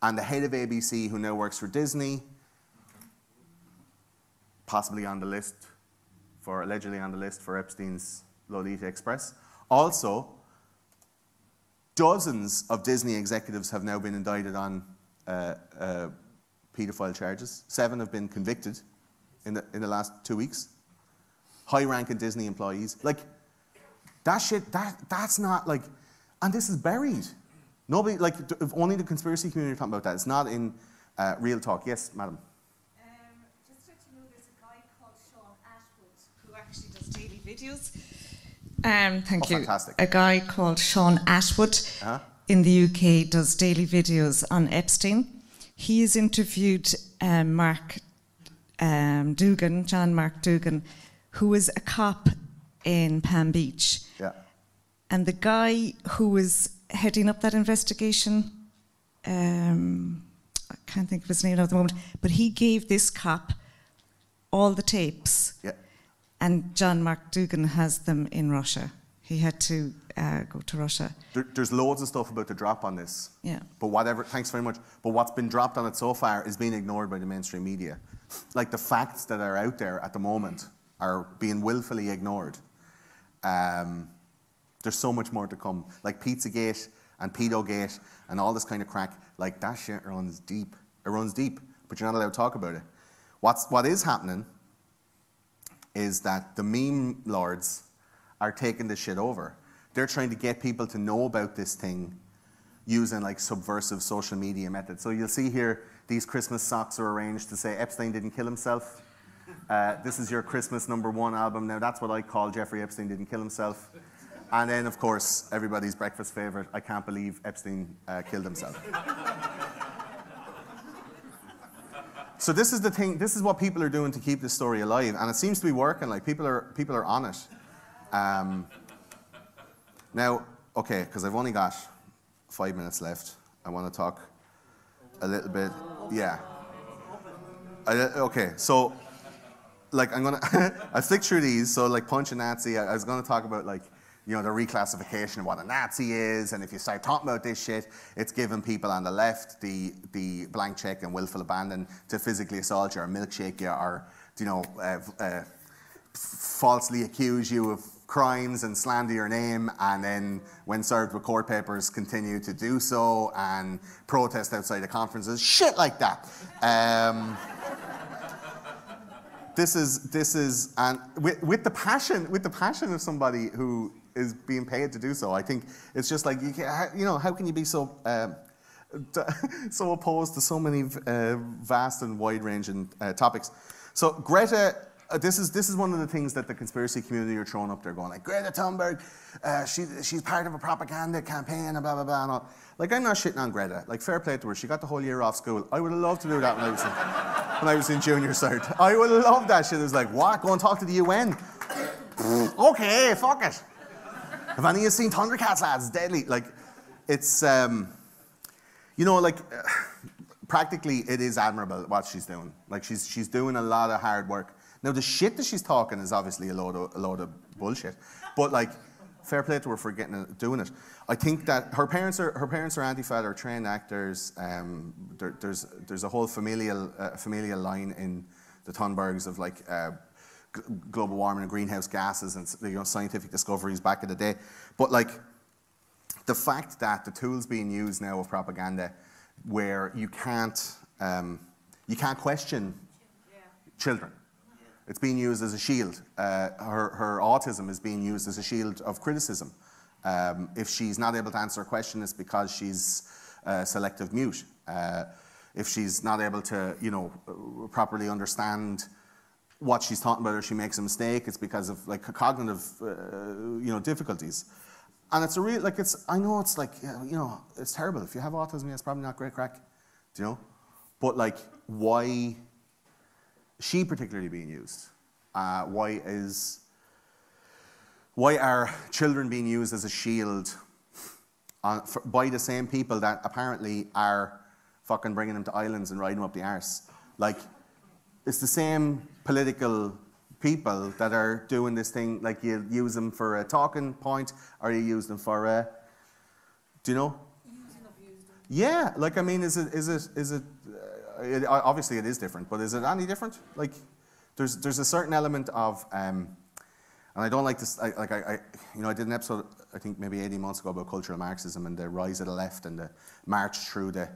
And the head of ABC, who now works for Disney, possibly on the list allegedly on the list for Epstein's Lolita Express. Also, dozens of Disney executives have now been indicted on paedophile charges. 7 have been convicted in the last 2 weeks. High-ranking Disney employees. Like, that shit, that's not like, and this is buried. Nobody, like, only the conspiracy community are talking about that. It's not in real talk. Yes, madam. Just to let you know, there's a guy called Sean Ashwood who actually does daily videos. Thank you. Fantastic. A guy called Sean Ashwood in the UK does daily videos on Epstein. He has interviewed John Mark Dougan, who was a cop in Palm Beach. Yeah. And the guy who was heading up that investigation, I can't think of his name at the moment, but he gave this cop all the tapes. Yeah. And John Mark Dougan has them in Russia. He had to go to Russia. There's loads of stuff about to drop on this. Yeah. But whatever, thanks very much. But what's been dropped on it so far is being ignored by the mainstream media. Like, the facts that are out there at the moment are being willfully ignored. There's so much more to come. Like Pizzagate and Pedogate and all this kind of crack. Like, that shit runs deep. It runs deep, but you're not allowed to talk about it. What is happening is that the meme lords are taking this shit over. They're trying to get people to know about this thing using, like, subversive social media methods. So you'll see here, these Christmas socks are arranged to say Epstein didn't kill himself. This is your Christmas #1 album. Now, that's what I call Jeffrey Epstein didn't kill himself. And then, of course, everybody's breakfast favorite, I can't believe Epstein killed himself. So this is the thing, this is what people are doing to keep this story alive, and it seems to be working. Like, people are on it. Now, okay, because I've only got 5 minutes left, I want to talk a little bit. Yeah. Okay, so, like, I'm gonna I flick through these. So, like, Punch a Nazi, I was going to talk about, like, you know, the reclassification of what a Nazi is, and if you start talking about this shit, it's giving people on the left the blank check and willful abandon to physically assault you or milkshake you or, you know, falsely accuse you of crimes and slander your name, and then when served with court papers continue to do so and protest outside of conferences, shit like that. This is and with the passion of somebody who is being paid to do so. I think it's just like, you know, how can you be so so opposed to so many vast and wide-ranging topics? So Greta. This is one of the things that the conspiracy community are throwing up there, going like, Greta Thunberg, she's part of a propaganda campaign and blah, blah, blah. And all. Like, I'm not shitting on Greta. Like, fair play to her. She got the whole year off school. I would have loved to do that when I was in junior cert. I would have loved that shit. It was like, what? Go and talk to the UN? Okay, fuck it. Have any of you seen Thundercats, lads? It's deadly. Like, it's, you know, like, practically it is admirable what she's doing. Like, she's doing a lot of hard work. Now, the shit that she's talking is obviously a load of bullshit, but, like, fair play to her for doing it. I think that her parents are Antifa, they're trained actors. There's a whole familial line in the Thunbergs of, like, global warming and greenhouse gases and, you know, scientific discoveries back in the day. But, like, the fact that the tools being used now of propaganda, where you can't question children. It's being used as a shield. Her autism is being used as a shield of criticism. If she's not able to answer a question, it's because she's selective mute. If she's not able to, you know, properly understand what she's talking about, or she makes a mistake, it's because of, like, cognitive, you know, difficulties. And it's a real, like, I know it's like, you know, it's terrible. If you have autism, it's probably not great crack, do you know? But, like, why she particularly being used? Why are children being used as a shield by the same people that apparently are fucking bringing them to islands and riding them up the arse. Like, it's the same political people that are doing this thing. Like, you use them for a talking point, or you use them for a, do you know? Yeah, like, I mean, is it obviously it is different, but is it any different? Like, there's a certain element of, and I don't like this, I did an episode, I think maybe 18 months ago, about cultural Marxism and the rise of the left and the march through the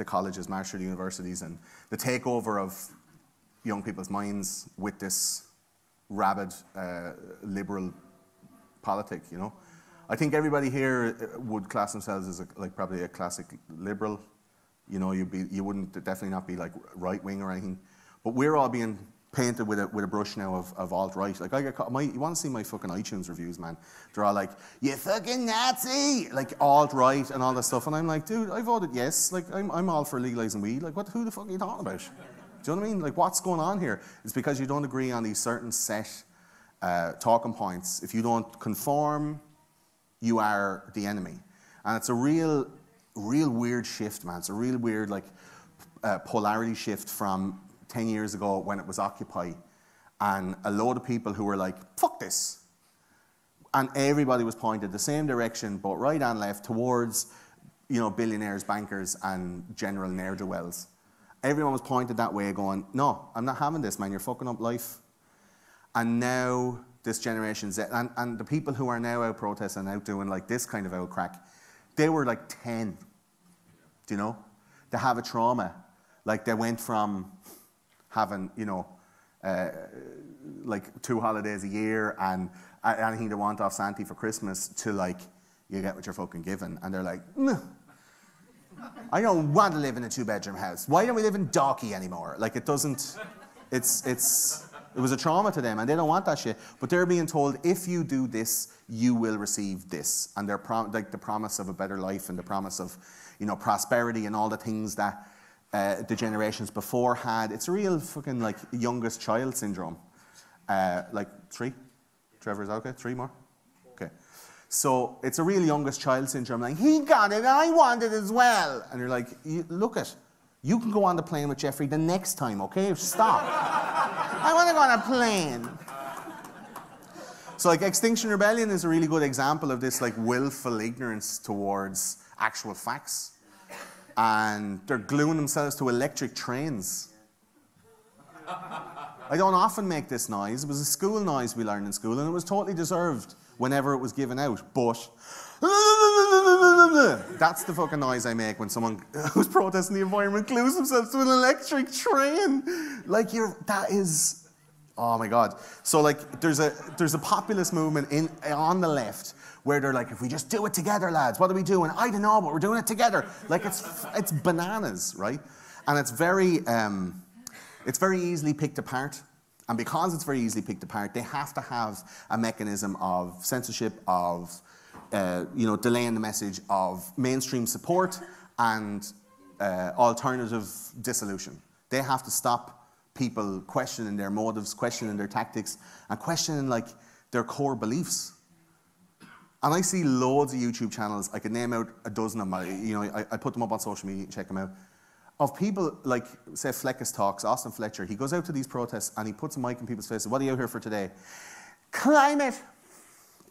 colleges, march through the universities, and the takeover of young people's minds with this rabid liberal politic, you know. I think everybody here would class themselves as probably a classic liberal. You know, you wouldn't definitely not be like right wing or anything. But we're all being painted with a brush now of alt-right. Like, you want to see my fucking iTunes reviews, man? They're all like, "You fucking Nazi!" Like, alt-right and all that stuff. And I'm like, dude, I voted yes. Like, I'm all for legalizing weed. Like, who the fuck are you talking about? Do you know what I mean? Like, what's going on here? It's because you don't agree on these certain set talking points. If you don't conform, you are the enemy. And it's a real weird shift, man. It's a real weird, like, polarity shift from 10 years ago when it was Occupy, and a load of people who were like, fuck this. And everybody was pointed the same direction, both right and left, towards, you know, billionaires, bankers, and general ne'er-do-wells. Everyone was pointed that way, going, no, I'm not having this, man, you're fucking up life. And now, this Generation Z, and the people who are now out protesting, out doing like this kind of out crack, they were like 10, do you know? They have a trauma. Like, they went from having, you know, like 2 holidays a year and anything they want off Santa for Christmas to, like, you get what you're fucking given. And they're like, I don't want to live in a 2-bedroom house. Why don't we live in Dalkey anymore? Like, it doesn't, it was a trauma to them, and they don't want that shit. But they're being told, if you do this, you will receive this. And they're like the promise of a better life and the promise of, you know, prosperity and all the things that the generations before had. It's a real fucking, like, youngest child syndrome. Like, 3? Trevor, is that okay? 3 more? Okay. So it's a real youngest child syndrome. Like, he got it, and I want it as well. And you're like, look it. You can go on the plane with Jeffrey the next time, okay? Stop. I want to go on a plane. So, like, Extinction Rebellion is a really good example of this, like, willful ignorance towards actual facts. And they're gluing themselves to electric trains. I don't often make this noise. It was a school noise we learned in school, and it was totally deserved whenever it was given out. But that's the fucking noise I make when someone who's protesting the environment glues themselves to an electric train. Like, that is, oh my God. So, like, there's a populist movement on the left where they're like, if we just do it together, lads, what are we doing? I don't know, but we're doing it together. Like, it's bananas, right? And it's very easily picked apart. And because it's very easily picked apart, they have to have a mechanism of censorship, of delaying the message, of mainstream support, and alternative dissolution. They have to stop people questioning their motives, questioning their tactics, and questioning, like, their core beliefs. And I see loads of YouTube channels. I could name out a dozen of them. I put them up on social media, check them out. Of people like, say, Fleckus Talks, Austin Fletcher. He goes out to these protests and he puts a mic in people's faces. What are you out here for today? Climate.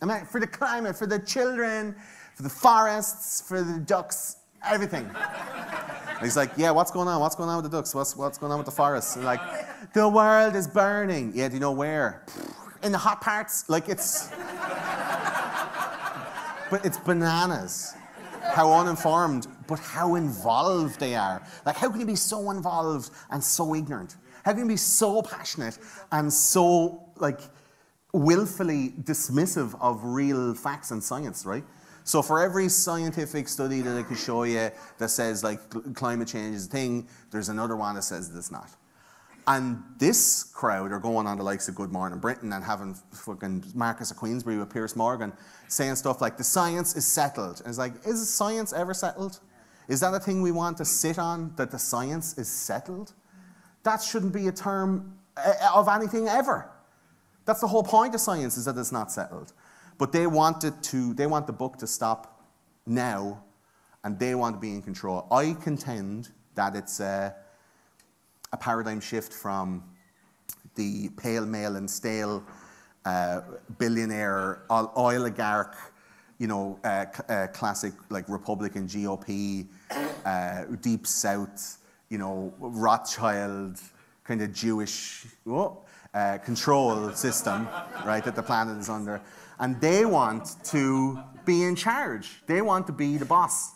I'm out for the climate, for the children, for the forests, for the ducks, everything. And he's like, yeah, what's going on? What's going on with the ducks? What's going on with the forests? And like, the world is burning. Yeah, do you know where? In the hot parts. Like, it's... But it's bananas. How uninformed, but how involved they are. Like, how can you be so involved and so ignorant? How can you be so passionate and so, like, willfully dismissive of real facts and science, right? So for every scientific study that I could show you that says, like, climate change is a thing, there's another one that says that it's not. And this crowd are going on the likes of Good Morning Britain and having fucking Marcus of Queensbury with Piers Morgan saying stuff like, the science is settled. And it's like, is science ever settled? Is that a thing we want to sit on, that the science is settled? That shouldn't be a term of anything ever. That's the whole point of science, is that it's not settled. but they want the book to stop now, and they want to be in control. I contend that it's a paradigm shift from the pale, male, and stale billionaire oligarch, classic like Republican GOP, Deep South, Rothschild kind of Jewish control system, right, that the planet is under. And they want to be in charge. They want to be the boss.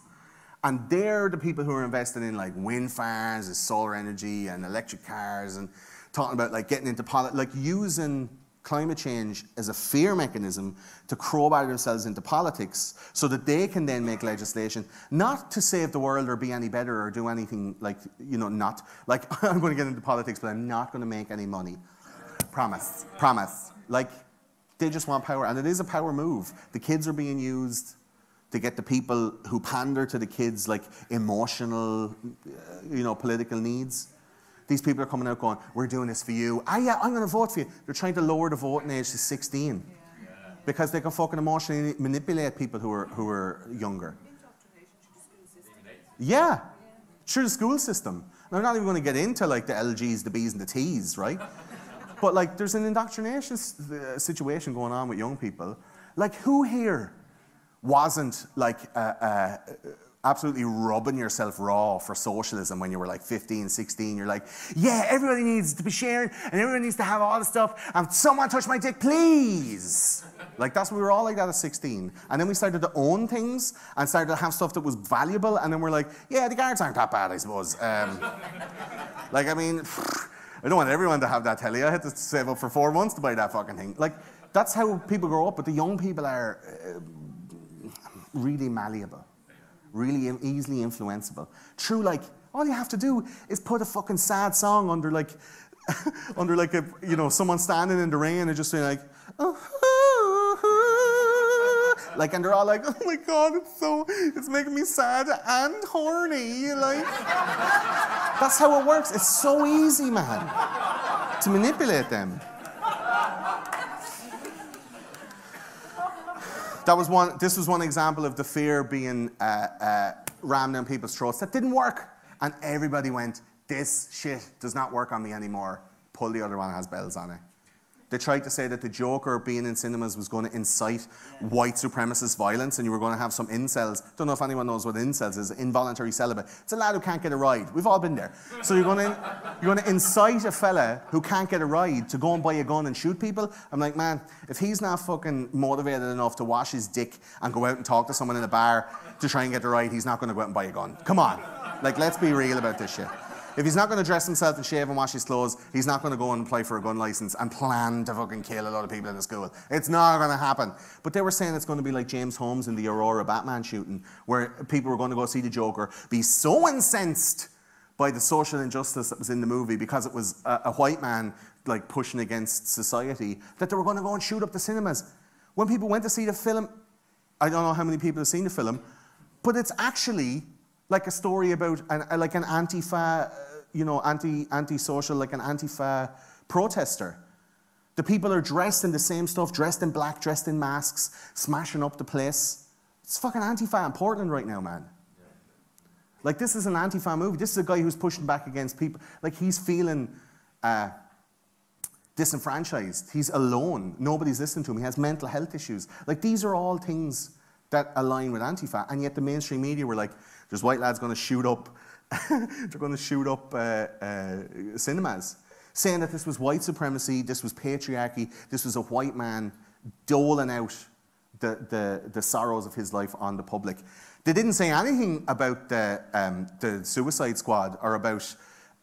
And they're the people who are invested in like wind farms and solar energy and electric cars and talking about like getting into politics, like using climate change as a fear mechanism to crowbar themselves into politics so that they can then make legislation, not to save the world or be any better or do anything like, not like I'm going to get into politics, but I'm not going to make any money. Promise. Like, they just want power, and it is a power move. The kids are being used to get the people who pander to the kids' like emotional, political needs. These people are coming out going, we're doing this for you. Yeah, I'm going to vote for you. They're trying to lower the voting age to 16 because they can fucking emotionally manipulate people who are younger. Yeah, through the school system. And I'm not even going to get into like the LGs, the Bs, and the Ts, right? But like, there's an indoctrination situation going on with young people. Like, who here wasn't like absolutely rubbing yourself raw for socialism when you were like 15, 16? You're like, yeah, everybody needs to be sharing and everyone needs to have all the stuff and someone touch my dick, please. Like, that's what we were all like that at 16. And then we started to own things and started to have stuff that was valuable, and then we're like, yeah, the guards aren't that bad, I suppose. Like, I mean, I don't want everyone to have that telly. I had to save up for 4 months to buy that fucking thing. Like, that's how people grow up, but the young people are really malleable, really easily influenceable. True, like, all you have to do is put a fucking sad song under like, under like a, someone standing in the rain and just saying like, like, and they're all like, oh my God, it's making me sad and horny, like. That's how it works. It's so easy, man, to manipulate them. This was one example of the fear being rammed down people's throats. That didn't work. And everybody went, this shit does not work on me anymore. Pull the other one, has bells on it. They tried to say that the Joker being in cinemas was going to incite white supremacist violence and you were going to have some incels. Don't know if anyone knows what incels is, involuntary celibate. It's a lad who can't get a ride. We've all been there. So you're going to incite a fella who can't get a ride to go and buy a gun and shoot people? I'm like, man, if he's not fucking motivated enough to wash his dick and go out and talk to someone in a bar to try and get a ride, he's not going to go out and buy a gun. Come on. Like, let's be real about this shit. If he's not going to dress himself and shave and wash his clothes, he's not going to go and apply for a gun license and plan to fucking kill a lot of people in the school. It's not going to happen. But they were saying it's going to be like James Holmes in the Aurora Batman shooting, where people were going to go see the Joker, be so incensed by the social injustice that was in the movie because it was a white man like pushing against society, that they were going to go and shoot up the cinemas. When people went to see the film, I don't know how many people have seen the film, but it's actually like a story about like an Antifa, anti-social, like an Antifa protester. The people are dressed in the same stuff, dressed in black, dressed in masks, smashing up the place. It's fucking Antifa in Portland right now, man. Like, this is an Antifa movie. This is a guy who's pushing back against people. Like, he's feeling disenfranchised. He's alone. Nobody's listening to him. He has mental health issues. Like, these are all things that align with Antifa, and yet the mainstream media were like, there's white lads going to shoot up, they're going to shoot up cinemas, saying that this was white supremacy, this was patriarchy, this was a white man doling out the sorrows of his life on the public. They didn't say anything about the Suicide Squad or about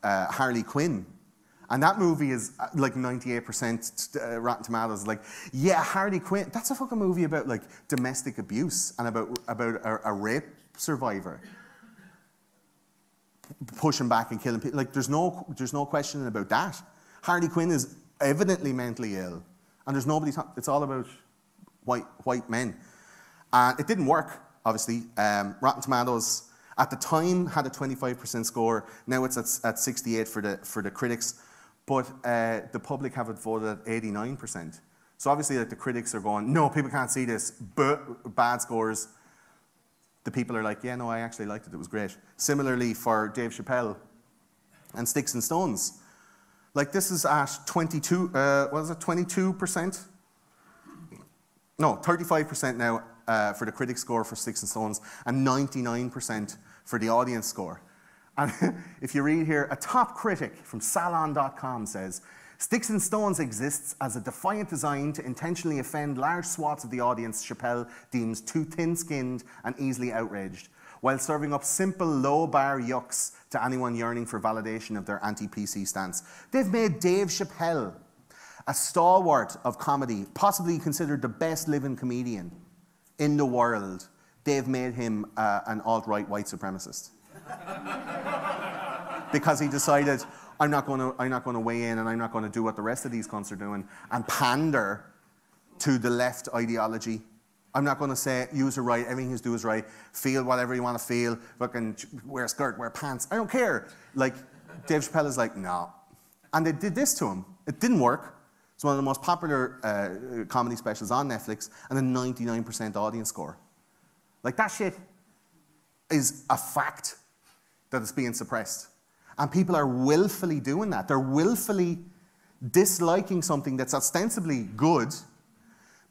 Harley Quinn. And that movie is like 98% Rotten Tomatoes. Like, yeah, Harley Quinn, that's a fucking movie about like domestic abuse and about a rape survivor pushing back and killing people. Like, there's no question about that. Harley Quinn is evidently mentally ill, and there's nobody. It's all about white men. And it didn't work, obviously. Rotten Tomatoes at the time had a 25% score. Now it's at 68 for the critics. But the public have it voted at 89%. So obviously, like, the critics are going, no, people can't see this, but bad scores. The people are like, yeah, no, I actually liked it, it was great. Similarly for Dave Chappelle and Sticks and Stones. Like, this is at 22%? No, 35% now for the critic score for Sticks and Stones, and 99% for the audience score. And if you read here, a top critic from Salon.com says, Sticks and Stones exists as a defiant design to intentionally offend large swaths of the audience Chappelle deems too thin-skinned and easily outraged, while serving up simple, low-bar yucks to anyone yearning for validation of their anti-PC stance. They've made Dave Chappelle a stalwart of comedy, possibly considered the best living comedian in the world. They've made him an alt-right white supremacist. Because he decided, I'm not going to weigh in, and I'm not going to do what the rest of these cunts are doing and pander to the left ideology. I'm not going to say use a right, everything you do is right, feel whatever you want to feel, fucking wear a skirt, wear pants. I don't care. Like, Dave Chappelle is like, no. And they did this to him. It didn't work. It's one of the most popular comedy specials on Netflix, and a 99% audience score. Like, that shit is a fact that it's being suppressed. And people are willfully doing that. They're willfully disliking something that's ostensibly good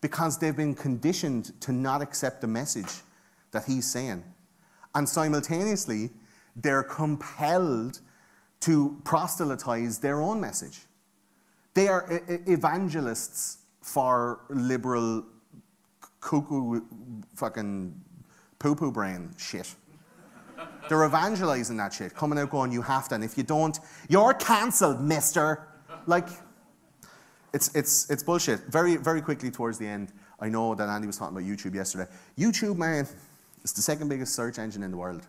because they've been conditioned to not accept the message that he's saying. And simultaneously, they're compelled to proselytize their own message. They are evangelists for liberal cuckoo fucking poo-poo brain shit. They're evangelizing that shit, coming out going, you have to, and if you don't, you're cancelled, mister. Like, it's bullshit. Very, very quickly towards the end, I know that Andy was talking about YouTube yesterday. YouTube, man, is the second biggest search engine in the world.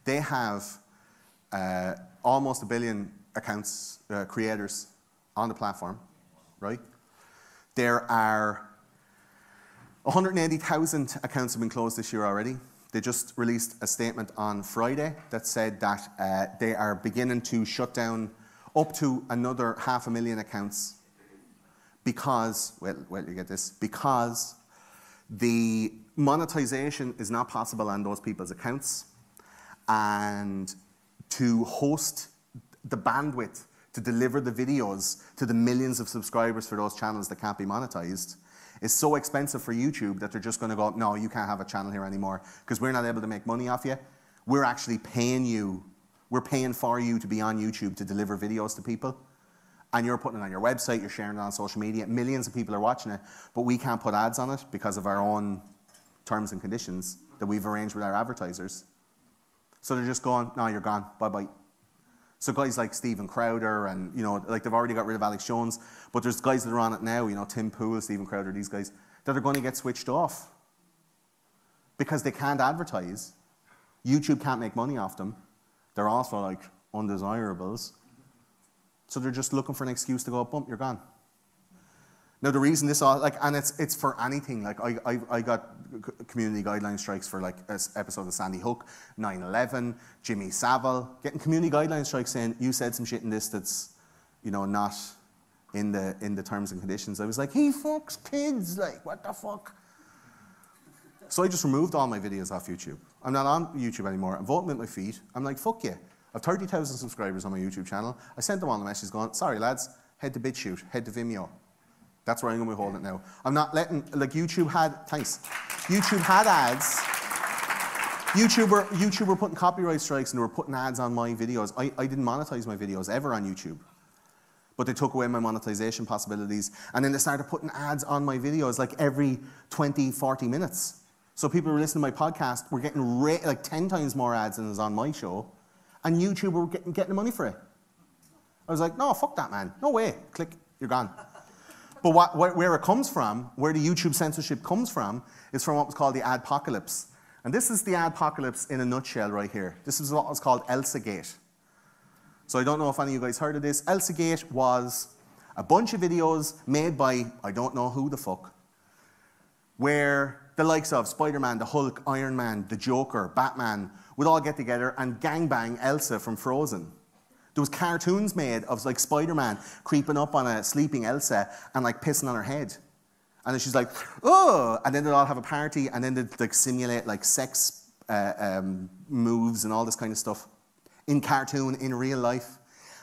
They have almost 1 billion accounts, creators on the platform, right? There are 180,000 accounts have been closed this year already. They just released a statement on Friday that said that they are beginning to shut down up to another 500,000 accounts because, well, you get this, because the monetization is not possible on those people's accounts, and to host the bandwidth to deliver the videos to the millions of subscribers for those channels that can't be monetized is so expensive for YouTube that they're just going to go, no, you can't have a channel here anymore because we're not able to make money off you. We're actually paying you. We're paying for you to be on YouTube to deliver videos to people. And you're putting it on your website, you're sharing it on social media. Millions of people are watching it, but we can't put ads on it because of our own terms and conditions that we've arranged with our advertisers. So they're just going, no, you're gone, bye-bye. So guys like Stephen Crowder and, you know, like they've already got rid of Alex Jones, but there's guys that are on it now, you know, Tim Pool, Stephen Crowder, these guys, that are going to get switched off because they can't advertise. YouTube can't make money off them. They're also like undesirables. So they're just looking for an excuse to go, bump, you're gone. Now the reason this all, like, and it's for anything, like I got community guideline strikes for like an episode of Sandy Hook, 9/11, Jimmy Savile, getting community guideline strikes saying, you said some shit in this that's, you know, not in the terms and conditions. I was like, he fucks kids, like, what the fuck? So I just removed all my videos off YouTube. I'm not on YouTube anymore. I'm voting with my feet. I'm like, fuck you. I've 30,000 subscribers on my YouTube channel. I sent them all a message going, sorry lads, head to BitChute, head to Vimeo. That's where I'm going to be holding it now. I'm not letting, like YouTube had, thanks. YouTube had ads. YouTube were putting copyright strikes and they were putting ads on my videos. I didn't monetize my videos ever on YouTube. But they took away my monetization possibilities. And then they started putting ads on my videos like every 20, 40 minutes. So people who were listening to my podcast were getting like 10 times more ads than was on my show. And YouTube were getting the money for it. I was like, no, fuck that, man. No way. Click, you're gone. But where it comes from, where the YouTube censorship comes from, is from what was called the adpocalypse. And this is the adpocalypse in a nutshell right here. This is what was called ElsaGate. So I don't know if any of you guys heard of this. ElsaGate was a bunch of videos made by I don't know who the fuck, where the likes of Spider-Man, the Hulk, Iron Man, the Joker, Batman would all get together and gangbang Elsa from Frozen. There was cartoons made of like Spider-Man creeping up on a sleeping Elsa and like pissing on her head. And then she's like, oh, and then they'd all have a party and then they'd like simulate like sex moves and all this kind of stuff in cartoon, in real life.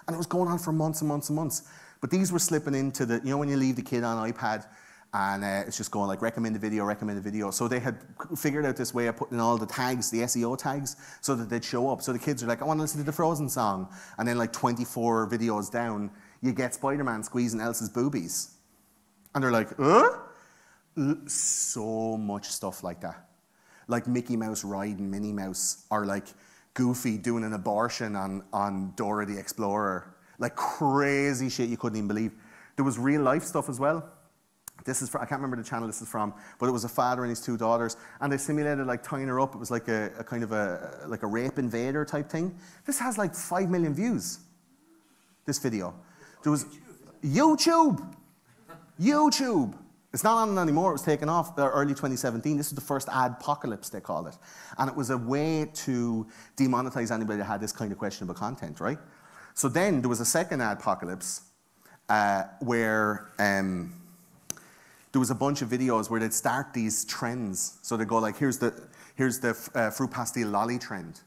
And it was going on for months and months and months. But these were slipping into the, you know when you leave the kid on iPad and it's just going like recommend a video, recommend a video. So they had figured out this way of putting in all the tags, the SEO tags, so that they'd show up. So the kids are like, I want to listen to the Frozen song. And then like 24 videos down, you get Spider-Man squeezing Elsa's boobies. And they're like, so much stuff like that. Like Mickey Mouse riding Minnie Mouse, or like Goofy doing an abortion on Dora the Explorer. Like crazy shit you couldn't even believe. There was real life stuff as well. This is, I can't remember the channel this is from, but it was a father and his 2 daughters, and they simulated like tying her up. It was like a kind of like a rape invader type thing. This has like 5 million views, this video. There was YouTube. It's not on anymore, it was taken off early 2017. This is the first adpocalypse, they call it. And it was a way to demonetize anybody that had this kind of questionable content, right? So then there was a second adpocalypse where there was a bunch of videos where they'd start these trends. So they'd go like, here's the fruit pastille lolly trend,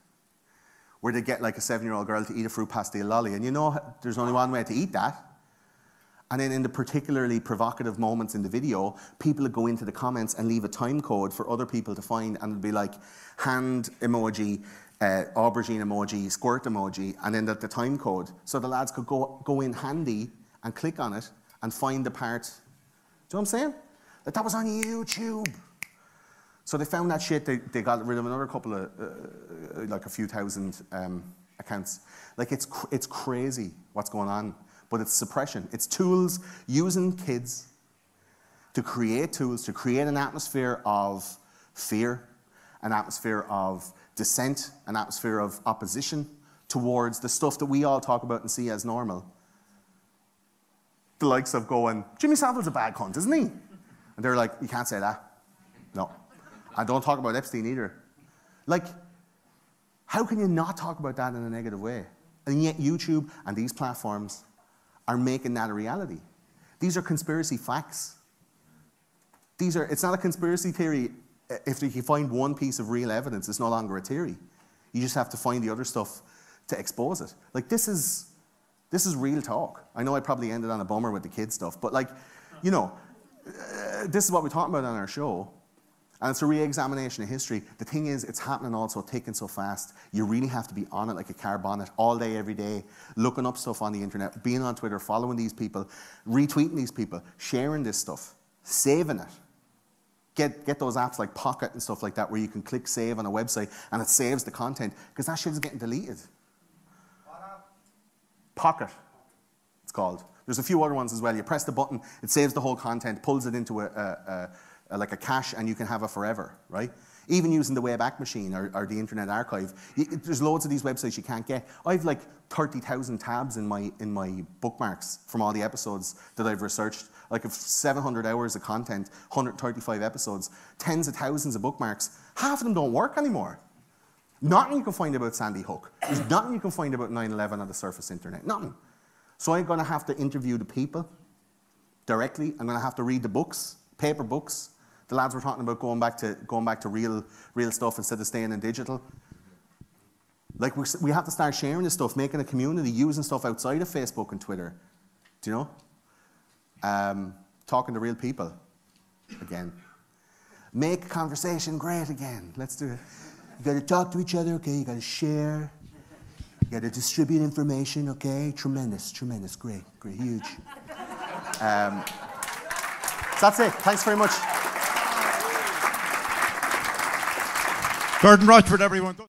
where they get like a 7-year-old girl to eat a fruit pastille lolly. And you know, there's only one way to eat that. And then in the particularly provocative moments in the video, people would go into the comments and leave a time code for other people to find, and it'd be like hand emoji, aubergine emoji, squirt emoji, and then the time code. So the lads could go in handy and click on it and find the part. Do you know what I'm saying? Like that was on YouTube. So they found that shit, they got rid of another couple of, like a few thousand accounts. Like it's crazy what's going on, but it's suppression. It's tools using kids to create tools, to create an atmosphere of fear, an atmosphere of dissent, an atmosphere of opposition towards the stuff that we all talk about and see as normal. The likes of going, Jimmy Savile's a bad cunt, isn't he? And they're like, you can't say that. No. And don't talk about Epstein either. Like, how can you not talk about that in a negative way? And yet YouTube and these platforms are making that a reality. These are conspiracy facts. It's not a conspiracy theory. If you find one piece of real evidence, it's no longer a theory. You just have to find the other stuff to expose it. Like, this is real talk. I know I probably ended on a bummer with the kids stuff, but like, you know, this is what we're talking about on our show, and it's a re-examination of history. The thing is, it's happening all so thick and so fast. You really have to be on it like a car bonnet all day, every day, looking up stuff on the internet, being on Twitter, following these people, retweeting these people, sharing this stuff, saving it. Get those apps like Pocket and stuff like that where you can click save on a website and it saves the content, because that shit is getting deleted. Pocket, it's called. There's a few other ones as well. You press the button, it saves the whole content, pulls it into like a cache, and you can have it forever, right? Even using the Wayback Machine or the Internet Archive, there's loads of these websites you can't get. I've like 30,000 tabs in my bookmarks from all the episodes that I've researched. Like 700 hours of content, 135 episodes, tens of thousands of bookmarks. Half of them don't work anymore. Nothing you can find about Sandy Hook. There's nothing you can find about 9/11 on the surface internet. Nothing. So I'm going to have to interview the people directly. I'm going to have to read the books, paper books. The lads were talking about going back to real stuff instead of staying in digital. Like we have to start sharing this stuff, making a community, using stuff outside of Facebook and Twitter. Do you know? Talking to real people again. Make conversation great again. Let's do it. You got to talk to each other, okay? You got to share. You got to distribute information, okay? Tremendous, great, huge. So that's it. Thanks very much. Gordon Rochford, everyone.